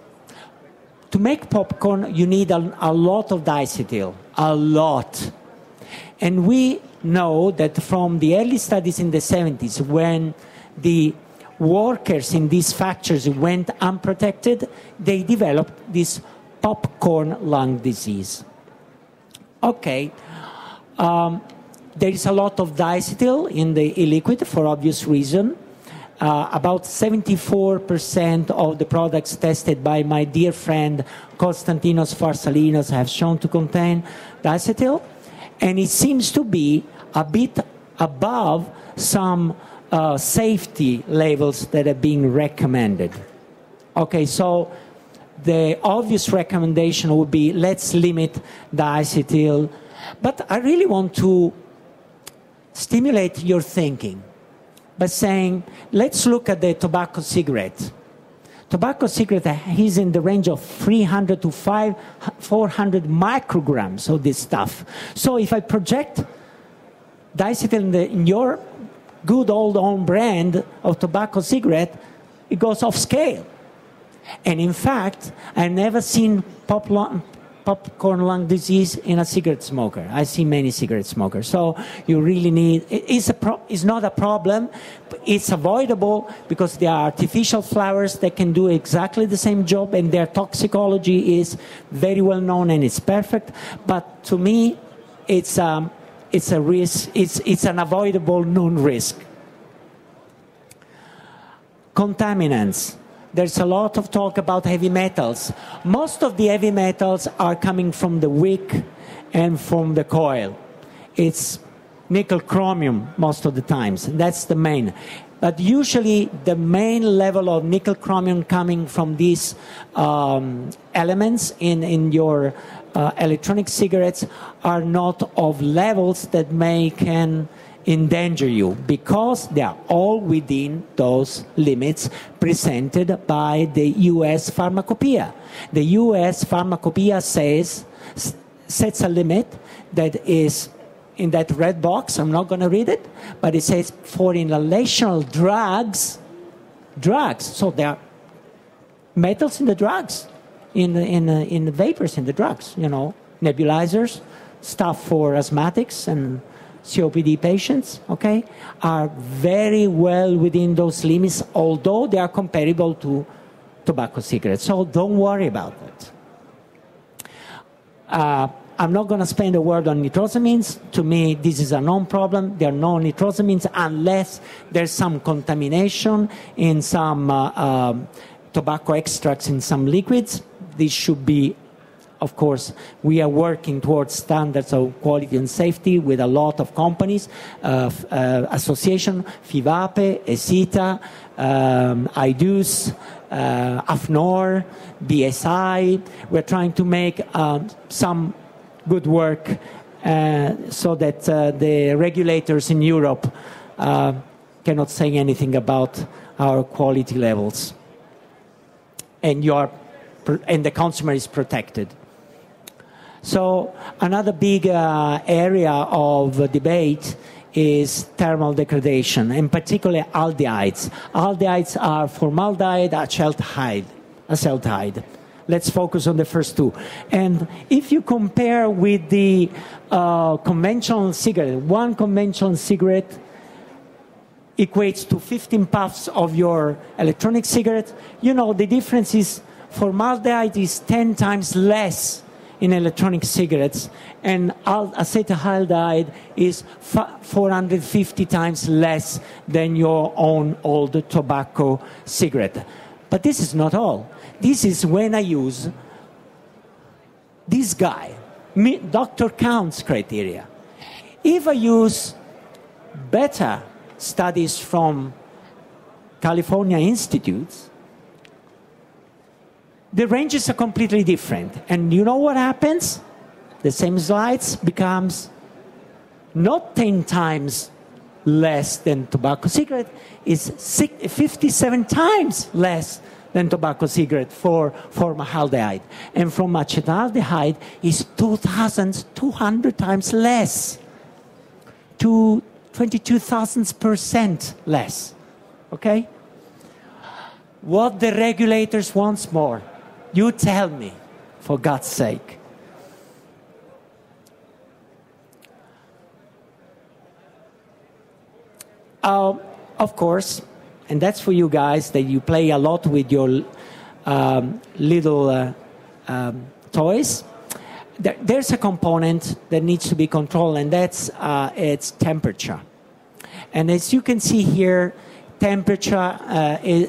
To make popcorn, you need a lot of diacetyl, a lot. And we know that from the early studies in the 70s, when the workers in these factories went unprotected, they developed this popcorn lung disease. Okay. There is a lot of diacetyl in the e-liquid for obvious reason. About 74% of the products tested by my dear friend Konstantinos Farsalinos have shown to contain diacetyl. And it seems to be a bit above some safety levels that are being recommended. Okay, so the obvious recommendation would be let's limit diacetyl. But I really want to stimulate your thinking by saying, let's look at the tobacco cigarette. Tobacco cigarette is in the range of 300 to 400 micrograms of this stuff. So if I project diacetyl in your good old own brand of tobacco cigarette, it goes off scale. And in fact, I've never seen popcorn lung disease in a cigarette smoker. I see many cigarette smokers. So you really need, it's not a problem. It's avoidable because there are artificial flowers that can do exactly the same job, and their toxicology is very well known and it's perfect. But to me, it's a risk. It's an avoidable known risk. Contaminants. There's a lot of talk about heavy metals. Most of the heavy metals are coming from the wick and from the coil. It's nickel chromium most of the times. That's the main. But usually the main level of nickel chromium coming from these elements in your electronic cigarettes are not of levels that can endanger you, because they are all within those limits presented by the U.S. Pharmacopoeia. The U.S. Pharmacopoeia sets a limit that is in that red box. I'm not going to read it, but it says for inhalational drugs, so there are metals in the drugs, in the vapors in the drugs, nebulizers, stuff for asthmatics and COPD patients, okay, are very well within those limits, although they are comparable to tobacco cigarettes. So don't worry about that. I'm not going to spend a word on nitrosamines. To me, this is a known problem. There are no nitrosamines unless there's some contamination in some tobacco extracts in some liquids. This should be, of course, we are working towards standards of quality and safety with a lot of companies, association, FIVAPE, ESITA, IDUS, AFNOR, BSI. We're trying to make some good work so that the regulators in Europe cannot say anything about our quality levels. And the consumer is protected. So another big area of debate is thermal degradation, and particularly aldehydes. Aldehydes are formaldehyde, acetaldehyde. Let's focus on the first two. And if you compare with the conventional cigarette, one conventional cigarette equates to 15 puffs of your electronic cigarette, the difference is formaldehyde is 10 times less in electronic cigarettes, and acetaldehyde is 450 times less than your own old tobacco cigarette. But this is not all. This is when I use this guy, Dr. Count's criteria. If I use beta studies from California institutes, the ranges are completely different. And you know what happens? The same slides becomes not 10 times less than tobacco cigarette, it's 57 times less than tobacco cigarette for formaldehyde. And from acetaldehyde is 2,200 times less, to 22,000% less. Okay? What the regulators want more? You tell me, for God's sake. Of course, and that's for you guys, that you play a lot with your little toys. There's a component that needs to be controlled, and that's its temperature. And as you can see here, temperature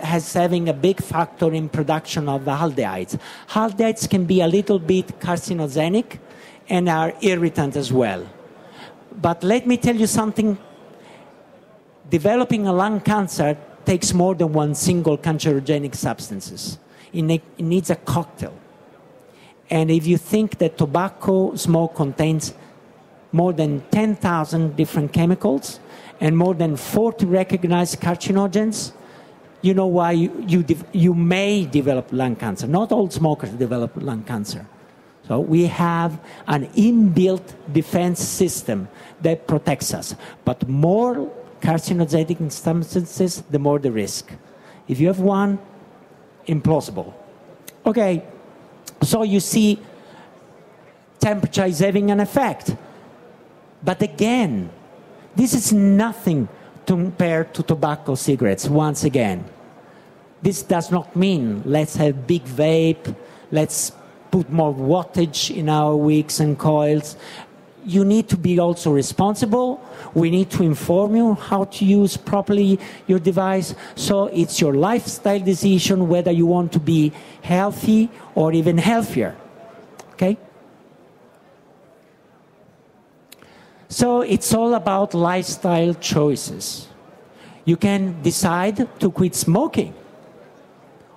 has having a big factor in production of aldehydes. Aldehydes can be a little bit carcinogenic and are irritant as well. But let me tell you something. Developing a lung cancer takes more than one single cancerogenic substances. It needs a cocktail. And if you think that tobacco smoke contains more than 10,000 different chemicals and more than 40 recognized carcinogens, you know why you may develop lung cancer. Not all smokers develop lung cancer. So we have an inbuilt defense system that protects us. But more carcinogenic substances, the more the risk. If you have one, implausible. Okay, so you see temperature is having an effect. But again, this is nothing compared to tobacco cigarettes, once again. This does not mean let's have big vape, let's put more wattage in our wicks and coils. You need to be also responsible. We need to inform you how to use properly your device. So it's your lifestyle decision whether you want to be healthy or even healthier. Okay? So it's all about lifestyle choices. You can decide to quit smoking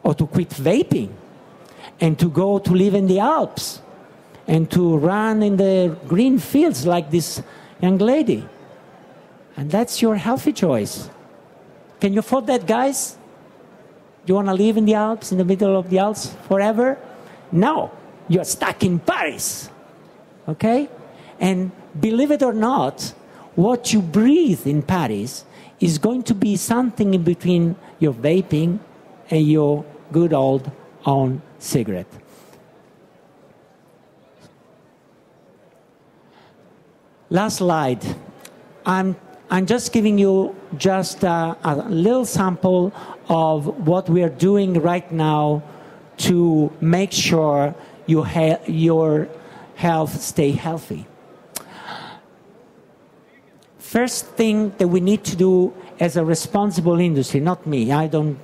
or to quit vaping and to go to live in the Alps and to run in the green fields like this young lady. And that's your healthy choice. Can you afford that, guys? Do you want to live in the Alps, in the middle of the Alps forever? No, you're stuck in Paris. Okay? And believe it or not, what you breathe in Paris is going to be something in between your vaping and your good old own cigarette. Last slide. I'm just giving you just a little sample of what we are doing right now to make sure your health stay healthy. First thing that we need to do as a responsible industry, not me, I don't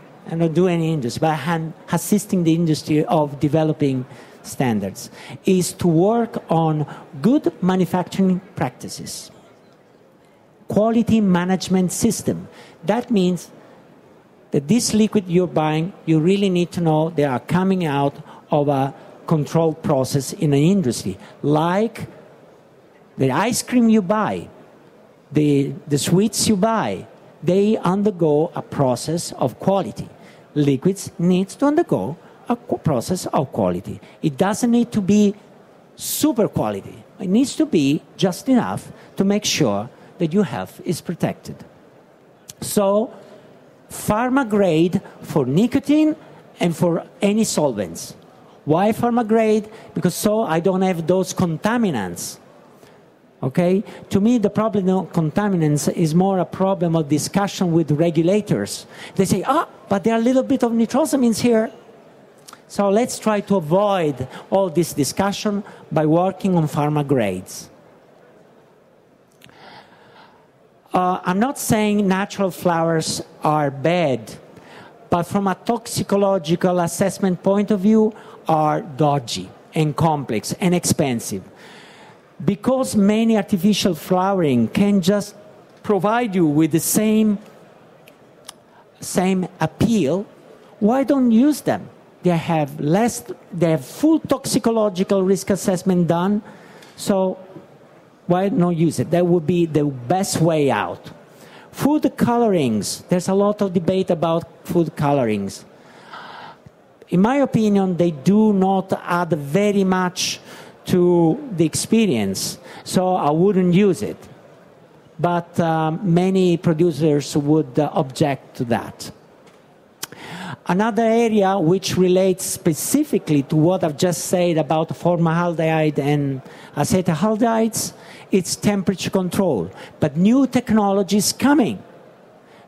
do any industry, but I'm assisting the industry of developing standards, is to work on good manufacturing practices. Quality management system. That means that this liquid you're buying, you really need to know they are coming out of a controlled process in an industry. Like the ice cream you buy, the sweets you buy, they undergo a process of quality. Liquids needs to undergo a process of quality. It doesn't need to be super quality. It needs to be just enough to make sure that your health is protected. So, pharma grade for nicotine and for any solvents. Why pharma grade? Because so I don't have those contaminants. Okay? To me, the problem of contaminants is more a problem of discussion with regulators. They say, but there are a little bit of nitrosamines here. So let's try to avoid all this discussion by working on pharma grades. I'm not saying natural flowers are bad, but from a toxicological assessment point of view, are dodgy and complex and expensive. Because many artificial flowering can just provide you with the same appeal, why don't use them? They have full toxicological risk assessment done, so why not use it? That would be the best way out. Food colorings. There's a lot of debate about food colorings. In my opinion, they do not add very much to the experience, so I wouldn't use it. But many producers would object to that. Another area which relates specifically to what I've just said about formaldehyde and acetaldehydes, it's temperature control. But new technology is coming.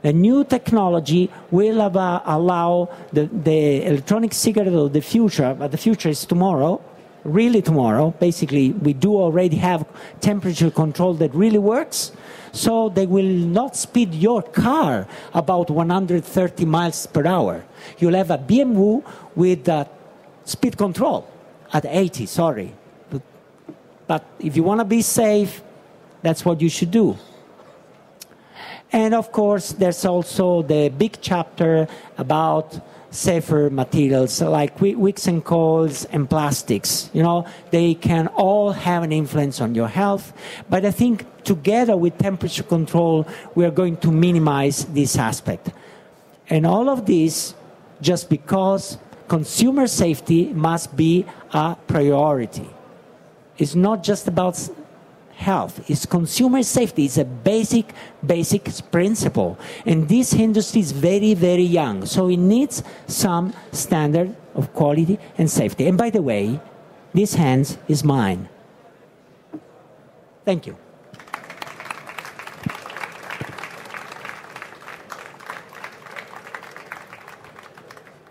The new technology will allow the electronic cigarette of the future, but the future is tomorrow, really tomorrow. Basically, we do already have temperature control that really works. So they will not speed your car about 130 miles per hour. You'll have a BMW with speed control at 80, sorry. But if you want to be safe, that's what you should do. And of course, there's also the big chapter about safer materials like wicks and coils and plastics. You know, they can all have an influence on your health. But I think together with temperature control, we are going to minimize this aspect. And all of this just because consumer safety must be a priority. It's not just about health. It's consumer safety. It's a basic principle. And this industry is very, very young. So it needs some standard of quality and safety. And by the way, this hand is mine. Thank you.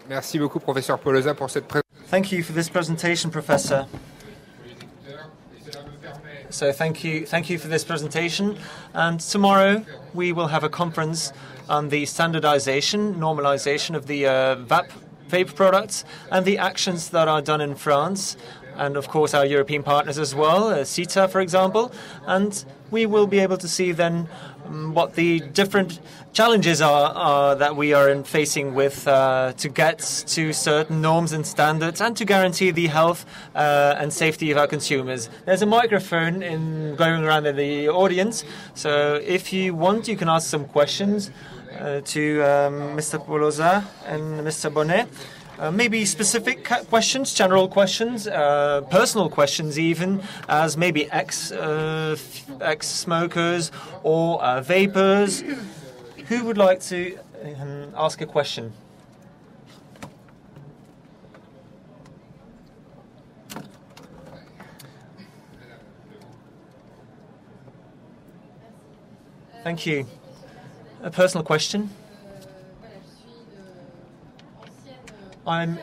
Merci beaucoup, Professeur POLOSA, pour cette présentation. Thank you for this presentation, Professor. So thank you for this presentation. And tomorrow we will have a conference on the standardization, normalization of the vape products and the actions that are done in France, and of course our European partners as well, CETA, for example. And we will be able to see then what the different challenges are that we are facing with to get to certain norms and standards and to guarantee the health and safety of our consumers. There's a microphone going around in the audience, so if you want, you can ask some questions to Mr. POLOSA and Mr. Bonnet. Maybe specific questions, general questions, personal questions even, as maybe ex-smokers or vapers. Who would like to ask a question? Thank you. A personal question. I'm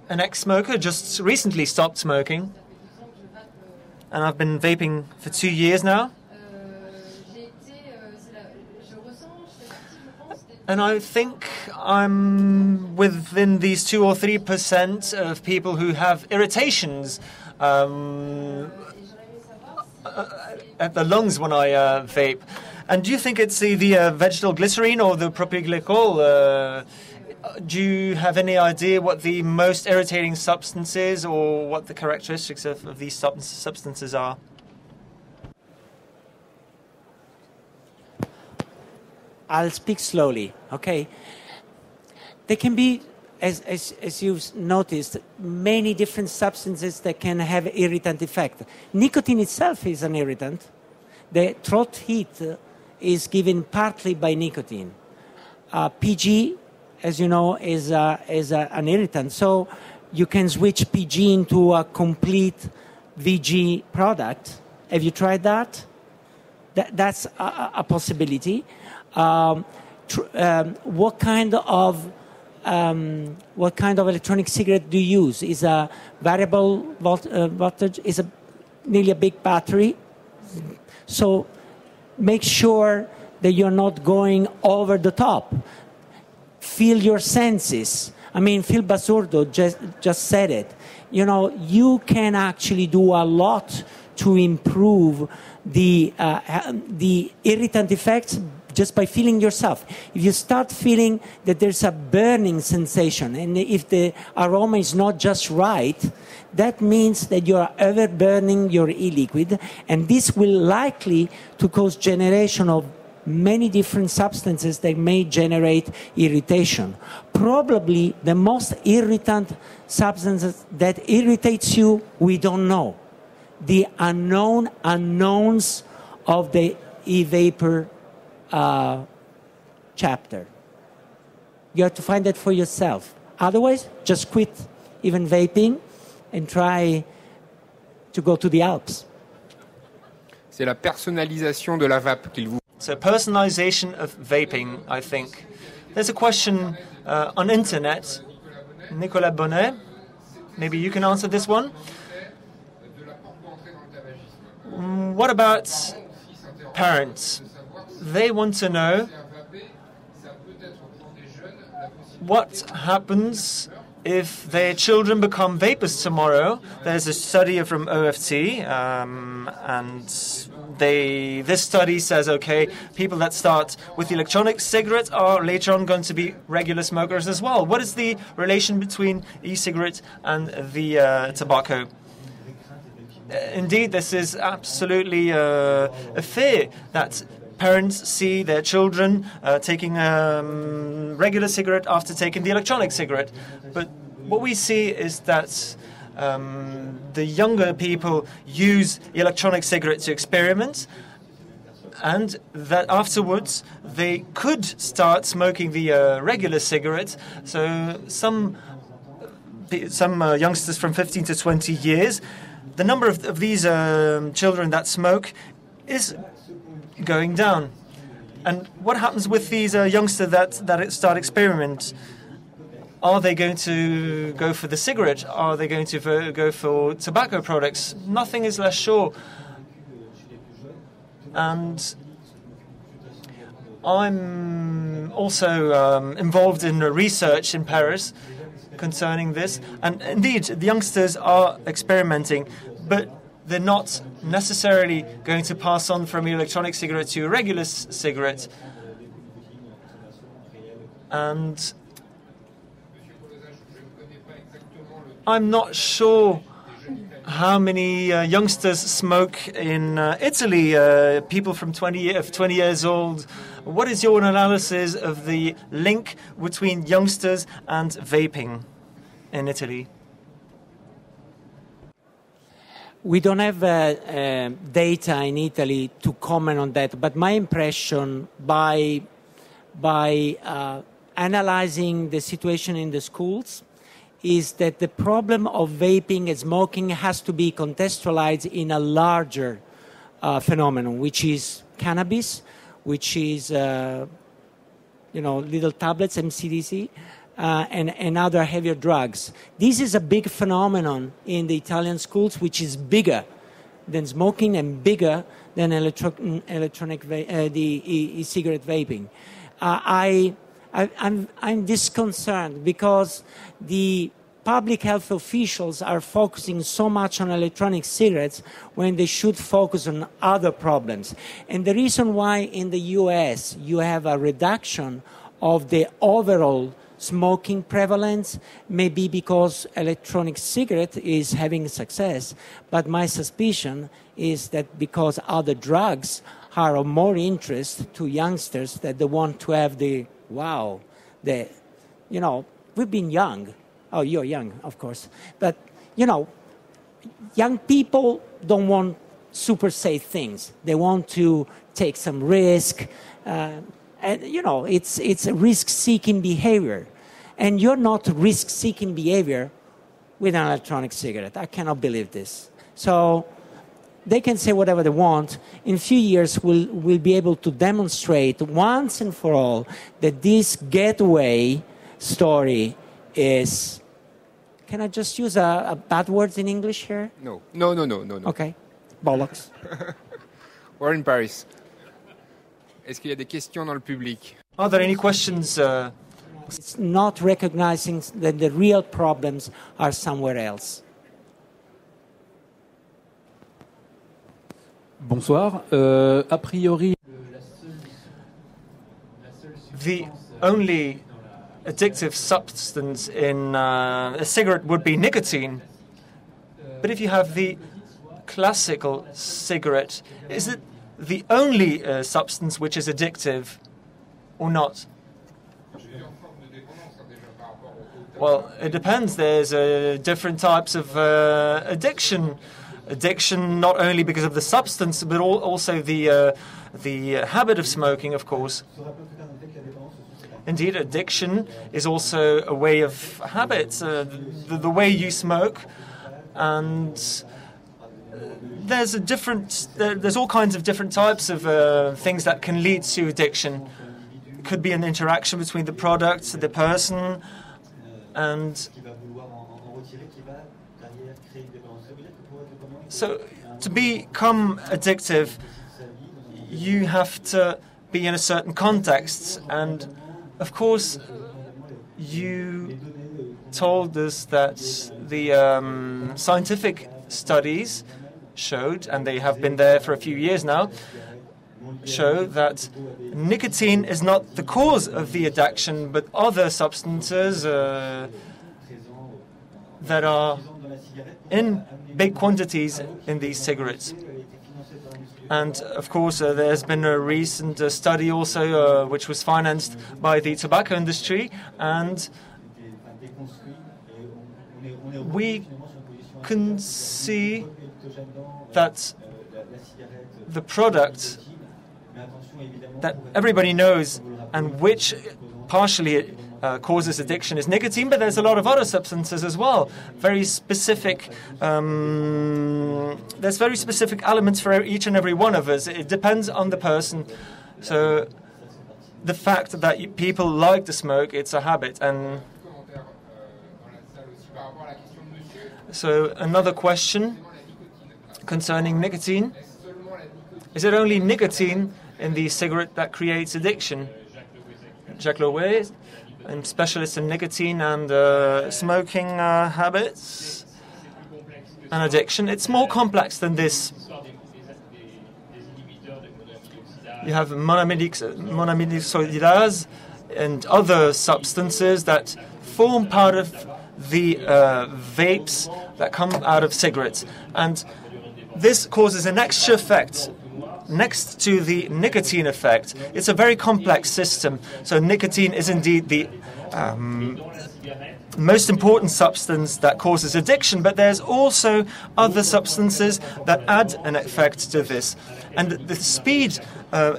an ex-smoker, just recently stopped smoking, and I've been vaping for 2 years now. And I think I'm within these 2 or 3% of people who have irritations at the lungs when I vape. And do you think it's the vegetal glycerine or the propylglycol? Do you have any idea what the most irritating substance is, or what the characteristics of these substances are? I'll speak slowly, okay? There can be, as you've noticed, many different substances that can have irritant effect. Nicotine itself is an irritant. The throat heat is given partly by nicotine. PG, as you know, is an irritant. So you can switch PG into a complete VG product. Have you tried that? That's a possibility. What kind of electronic cigarette do you use? Is a variable voltage? Is nearly a big battery? So make sure that you're not going over the top. Feel your senses. I mean, Phil Basurdo just said it. You know, you can actually do a lot to improve the irritant effects just by feeling yourself. If you start feeling that there's a burning sensation, and if the aroma is not just right, that means that you're overburning your e-liquid, and this will likely to cause generation of many different substances that may generate irritation. Probably the most irritant substances that irritates you, we don't know. The unknowns of the e-vapor chapter. You have to find that for yourself. Otherwise, just quit even vaping and try to go to the Alps. C'est la personnalisation de la vape qu'il vous... So personalization of vaping, I think. There's a question on internet. Nicolas Bonnet, maybe you can answer this one. What about parents? They want to know what happens if their children become vapers tomorrow. There's a study from OFT, and this study says, okay, people that start with the electronic cigarette are later on going to be regular smokers as well. What is the relation between e-cigarette and the tobacco? Indeed, this is absolutely a fear that parents see their children taking regular cigarette after taking the electronic cigarette. But what we see is that the younger people use the electronic cigarette to experiment, and that afterwards they could start smoking the regular cigarette. So some youngsters from 15 to 20 years, the number of these children that smoke is going down. And what happens with these youngsters that start experiment? Are they going to go for the cigarette? Are they going to go for tobacco products? Nothing is less sure. And I'm also involved in research in Paris concerning this. And indeed, the youngsters are experimenting. But they're not necessarily going to pass on from an electronic cigarette to a regular cigarette. And I'm not sure how many youngsters smoke in Italy, people from 20 years old. What is your analysis of the link between youngsters and vaping in Italy? We don't have data in Italy to comment on that, but my impression by analyzing the situation in the schools is that the problem of vaping and smoking has to be contextualized in a larger phenomenon, which is cannabis, which is little tablets, MCDC, and other heavier drugs. This is a big phenomenon in the Italian schools, which is bigger than smoking and bigger than the e-cigarette vaping. I'm disconcerted because the public health officials are focusing so much on electronic cigarettes when they should focus on other problems. And the reason why in the US you have a reduction of the overall smoking prevalence may be because electronic cigarette is having success, but my suspicion is that because other drugs are of more interest to youngsters, that they want to have we've been young. Oh, you're young, of course. But, young people don't want super safe things. They want to take some risk. It's a risk-seeking behavior. And you're not risk-seeking behavior with an electronic cigarette. I cannot believe this. So they can say whatever they want. In a few years, we'll be able to demonstrate once and for all that this getaway story is... Can I just use a bad words in English here? No. Okay. Bollocks. We're in Paris. Est-ce qu'il y a des questions dans le public? Are there any questions? It's not recognizing that the real problems are somewhere else. Bonsoir. A priori, The only addictive substance in a cigarette would be nicotine. But if you have the classical cigarette, is it the only substance which is addictive or not? Well, it depends. There's different types of addiction. Addiction not only because of the substance, but also the habit of smoking, of course. Indeed, addiction is also a way of habit, the way you smoke, and there's all kinds of different types of things that can lead to addiction. It could be an interaction between the product, the person, and so to become addictive, you have to be in a certain context. And of course, you told us that the scientific studies showed, and they have been there for a few years now, show that nicotine is not the cause of the addiction, but other substances that are in big quantities in these cigarettes. And of course, there's been a recent study also which was financed by the tobacco industry, and we can see that the product that everybody knows and which partially causes addiction is nicotine, but there's a lot of other substances as well. Very specific. There's very specific elements for each and every one of us. It depends on the person. So the fact that people like to smoke, it's a habit. And so another question concerning nicotine. Is it only nicotine in the cigarette that creates addiction? Jacques Louet, I'm specialist in nicotine and smoking habits. an addiction. It's more complex than this. You have monoamidylsulfidase and other substances that form part of the vapes that come out of cigarettes. And this causes an extra effect next to the nicotine effect. It's a very complex system. So nicotine is indeed the most important substance that causes addiction, but there's also other substances that add an effect to this. And the speed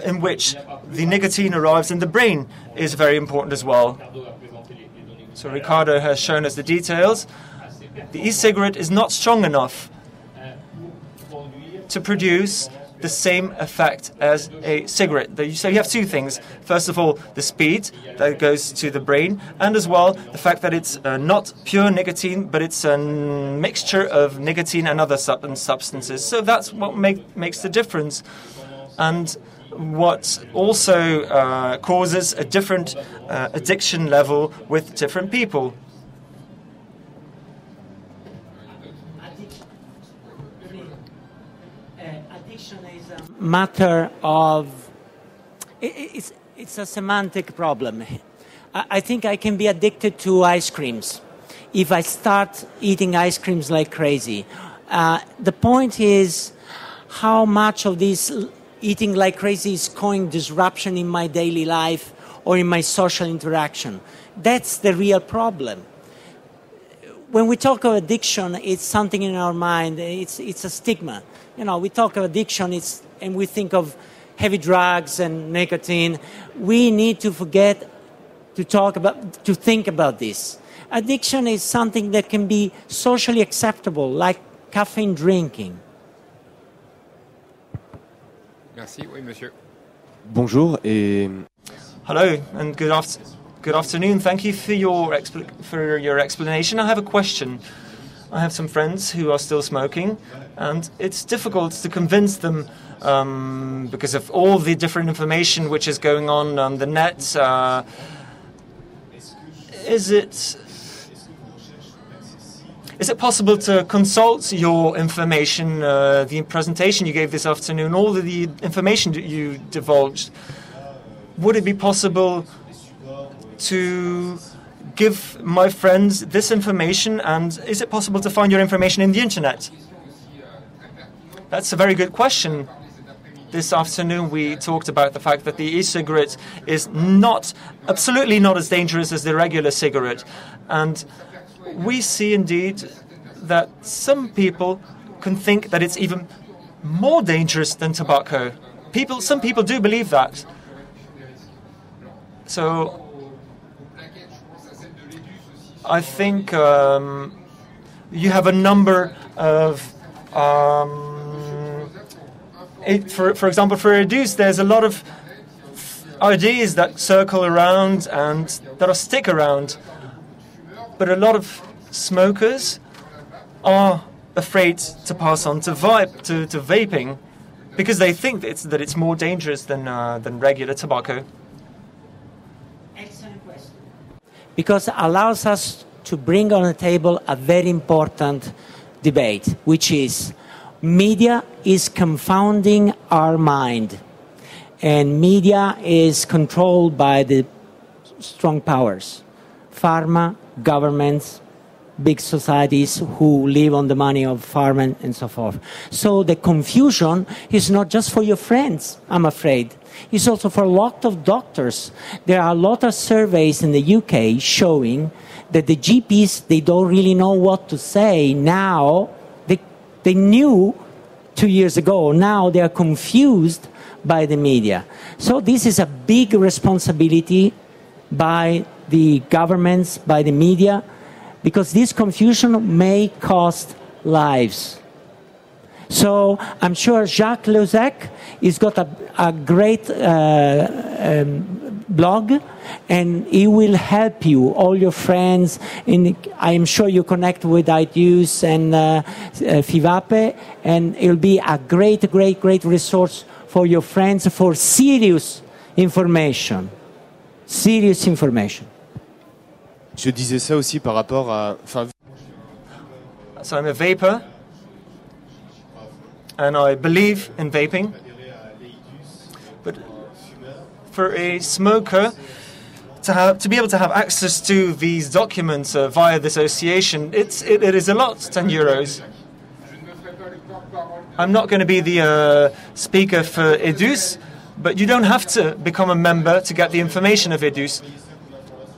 in which the nicotine arrives in the brain is very important as well. So Riccardo has shown us the details. The e-cigarette is not strong enough to produce the same effect as a cigarette. So you have two things. First of all, the speed that goes to the brain, and as well the fact that it's not pure nicotine, but it's a mixture of nicotine and other substances. So that's what makes the difference. And what also causes a different addiction level with different people. Matter of it's a semantic problem. I think I can be addicted to ice creams if I start eating ice creams like crazy. The point is how much of this eating like crazy is causing disruption in my daily life or in my social interaction. That's the real problem. When we talk of addiction, it's something in our mind. It's a stigma. You know, we talk of addiction, and we think of heavy drugs and nicotine. We need to forget to think about this. Addiction is something that can be socially acceptable, like caffeine drinking. Merci, oui, monsieur. Bonjour et Hello and good afternoon. Thank you for your explanation. I have a question. I have some friends who are still smoking, and it's difficult to convince them because of all the different information which is going on the net. Is it possible to consult your information, the presentation you gave this afternoon, all the information that you divulged? Would it be possible to give my friends this information, and is it possible to find your information in the internet? That's a very good question. This afternoon we talked about the fact that the e-cigarette is absolutely not as dangerous as the regular cigarette. And we see indeed that some people can think that it's even more dangerous than tobacco. Some people do believe that. So I think you have a number of, for example, for reduce, there's a lot of ideas that circle around and that stick around. But a lot of smokers are afraid to pass on to vaping because they think that it's more dangerous than regular tobacco. Excellent question. Because it allows us to bring on the table a very important debate, which is media is confounding our mind, and media is controlled by the strong powers, pharma, governments, big societies who live on the money of pharma and so forth. So the confusion is not just for your friends, I'm afraid. It's also for a lot of doctors. There are a lot of surveys in the UK showing that the GPs, they don't really know what to say now. They knew 2 years ago. Now they are confused by the media. So this is a big responsibility by the governments, by the media, because this confusion may cost lives. So I'm sure Jacques Lozec has got a great blog, and he will help you, all your friends. I'm sure you connect with iTunes and FIVAPE, and it'll be a great, great, great resource for your friends for serious information. Serious information. je disais ça aussi par rapport à... So I'm a vapor, and I believe in vaping. But for a smoker to be able to have access to these documents via this association, it is a lot, 10 euros. I'm not going to be the speaker for EDUS, but you don't have to become a member to get the information of EDUS.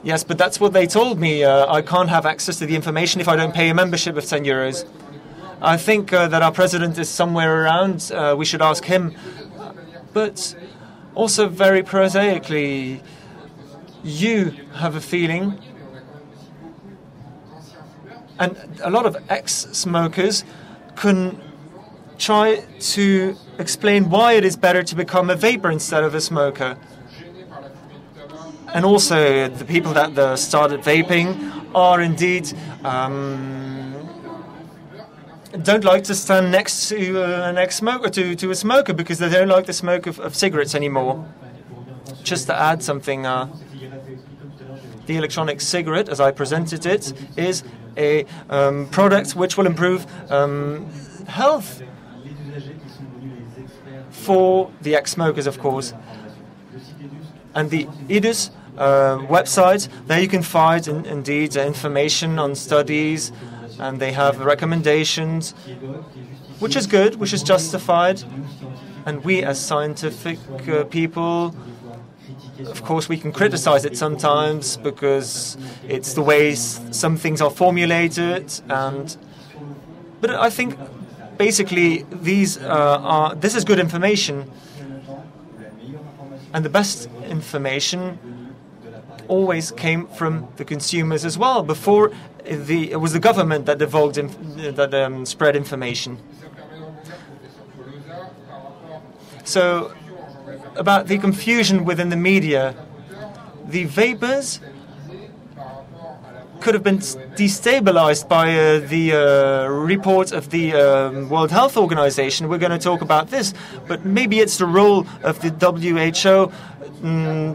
Yes, but that's what they told me. I can't have access to the information if I don't pay a membership of 10 euros. I think that our president is somewhere around. We should ask him. But also very prosaically, you have a feeling, and a lot of ex-smokers can try to explain why it is better to become a vapor instead of a smoker. And also, the people that started vaping are indeed don't like to stand next to an ex-smoker, to a smoker, because they don't like the smoke of cigarettes anymore. Just to add something, the electronic cigarette, as I presented it, is a product which will improve health for the ex-smokers, of course. And the EDUS website, there you can find indeed information on studies, and they have recommendations, which is good, which is justified. And we as scientific people, of course, we can criticize it sometimes because it's the way some things are formulated. But I think basically this is good information. And the best information always came from the consumers as well. Before, it was the government that spread information. So, about the confusion within the media, the vapors could have been destabilized by the report of the World Health Organization. We're going to talk about this, but maybe it's the role of the WHO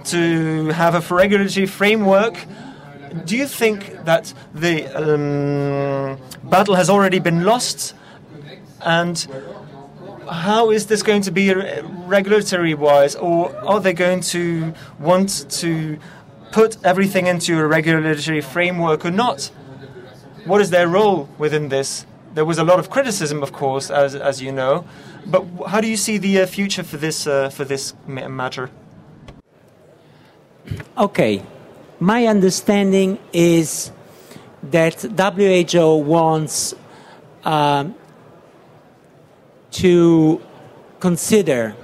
to have a regulatory framework. Do you think that the battle has already been lost? And how is this going to be regulatory-wise? Or are they going to want to put everything into a regulatory framework or not? What is their role within this? There was a lot of criticism, of course, as you know. But how do you see the future for this matter? Okay. My understanding is that WHO wants to consider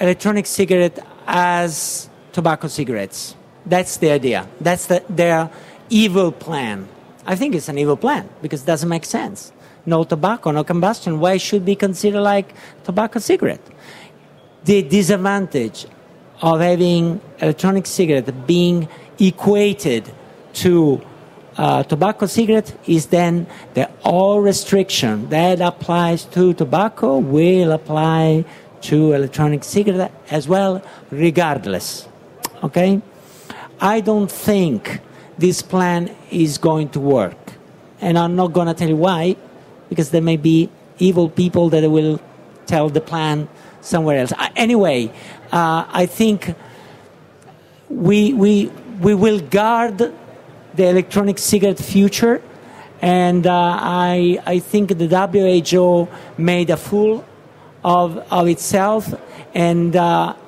electronic cigarette as tobacco cigarettes. That's the idea. That's their evil plan. I think it's an evil plan because it doesn't make sense. No tobacco, no combustion. Why should it be considered like tobacco cigarette? The disadvantage of having electronic cigarette being equated to tobacco cigarette is then that all restriction that applies to tobacco will apply to electronic cigarette as well, regardless. Okay? I don't think this plan is going to work. And I'm not going to tell you why, because there may be evil people that will tell the plan somewhere else. Anyway, I think we will guard the electronic cigarette future, and I think the WHO made a fool of itself, and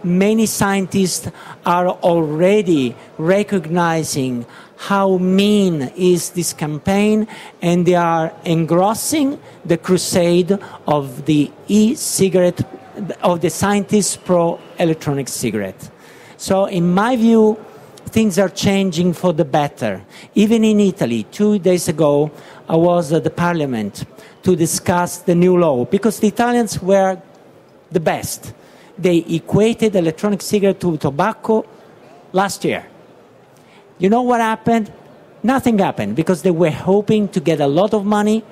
many scientists are already recognizing how mean is this campaign, and they are engrossing the crusade of the e-cigarette, of the scientists pro-electronic cigarette. So in my view, things are changing for the better. Even in Italy, 2 days ago, I was at the parliament to discuss the new law, because the Italians were the best. They equated electronic cigarette to tobacco last year. You know what happened? Nothing happened, because they were hoping to get a lot of money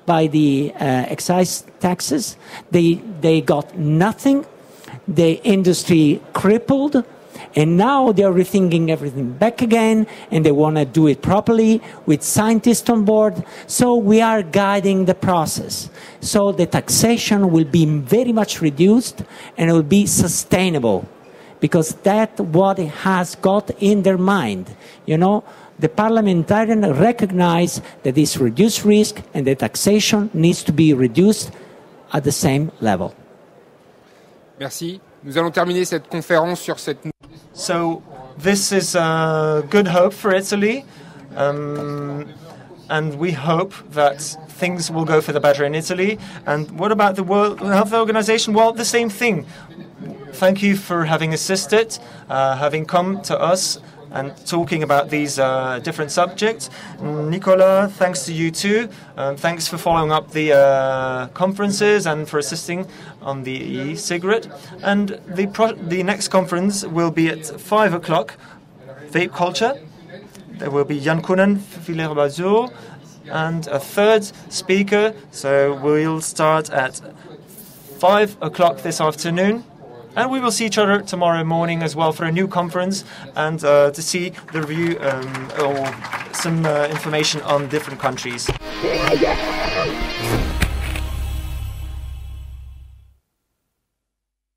by the excise taxes. They got nothing. The industry crippled, And now they are rethinking everything back again, and they want to do it properly with scientists on board. So we are guiding the process. So the taxation will be very much reduced, and it will be sustainable, because that's what it has got in their mind. You know, the parliamentarians recognize that this reduced risk and the taxation needs to be reduced at the same level. Merci. Nous allons terminer cette conférence sur cette... So this is a good hope for Italy, and we hope that things will go for the better in Italy. And what about the World Health Organization? Well, the same thing. Thank you for having assisted, having come to us and talking about these different subjects. Nicolas, thanks to you too. Thanks for following up the conferences and for assisting on the e-cigarette. And the next conference will be at 5 o'clock, Vape Culture. There will be Jan Koenen, Filer Bazur, and a third speaker. So we'll start at 5 o'clock this afternoon. And we will see each other tomorrow morning as well for a new conference and to see the review or some information on different countries.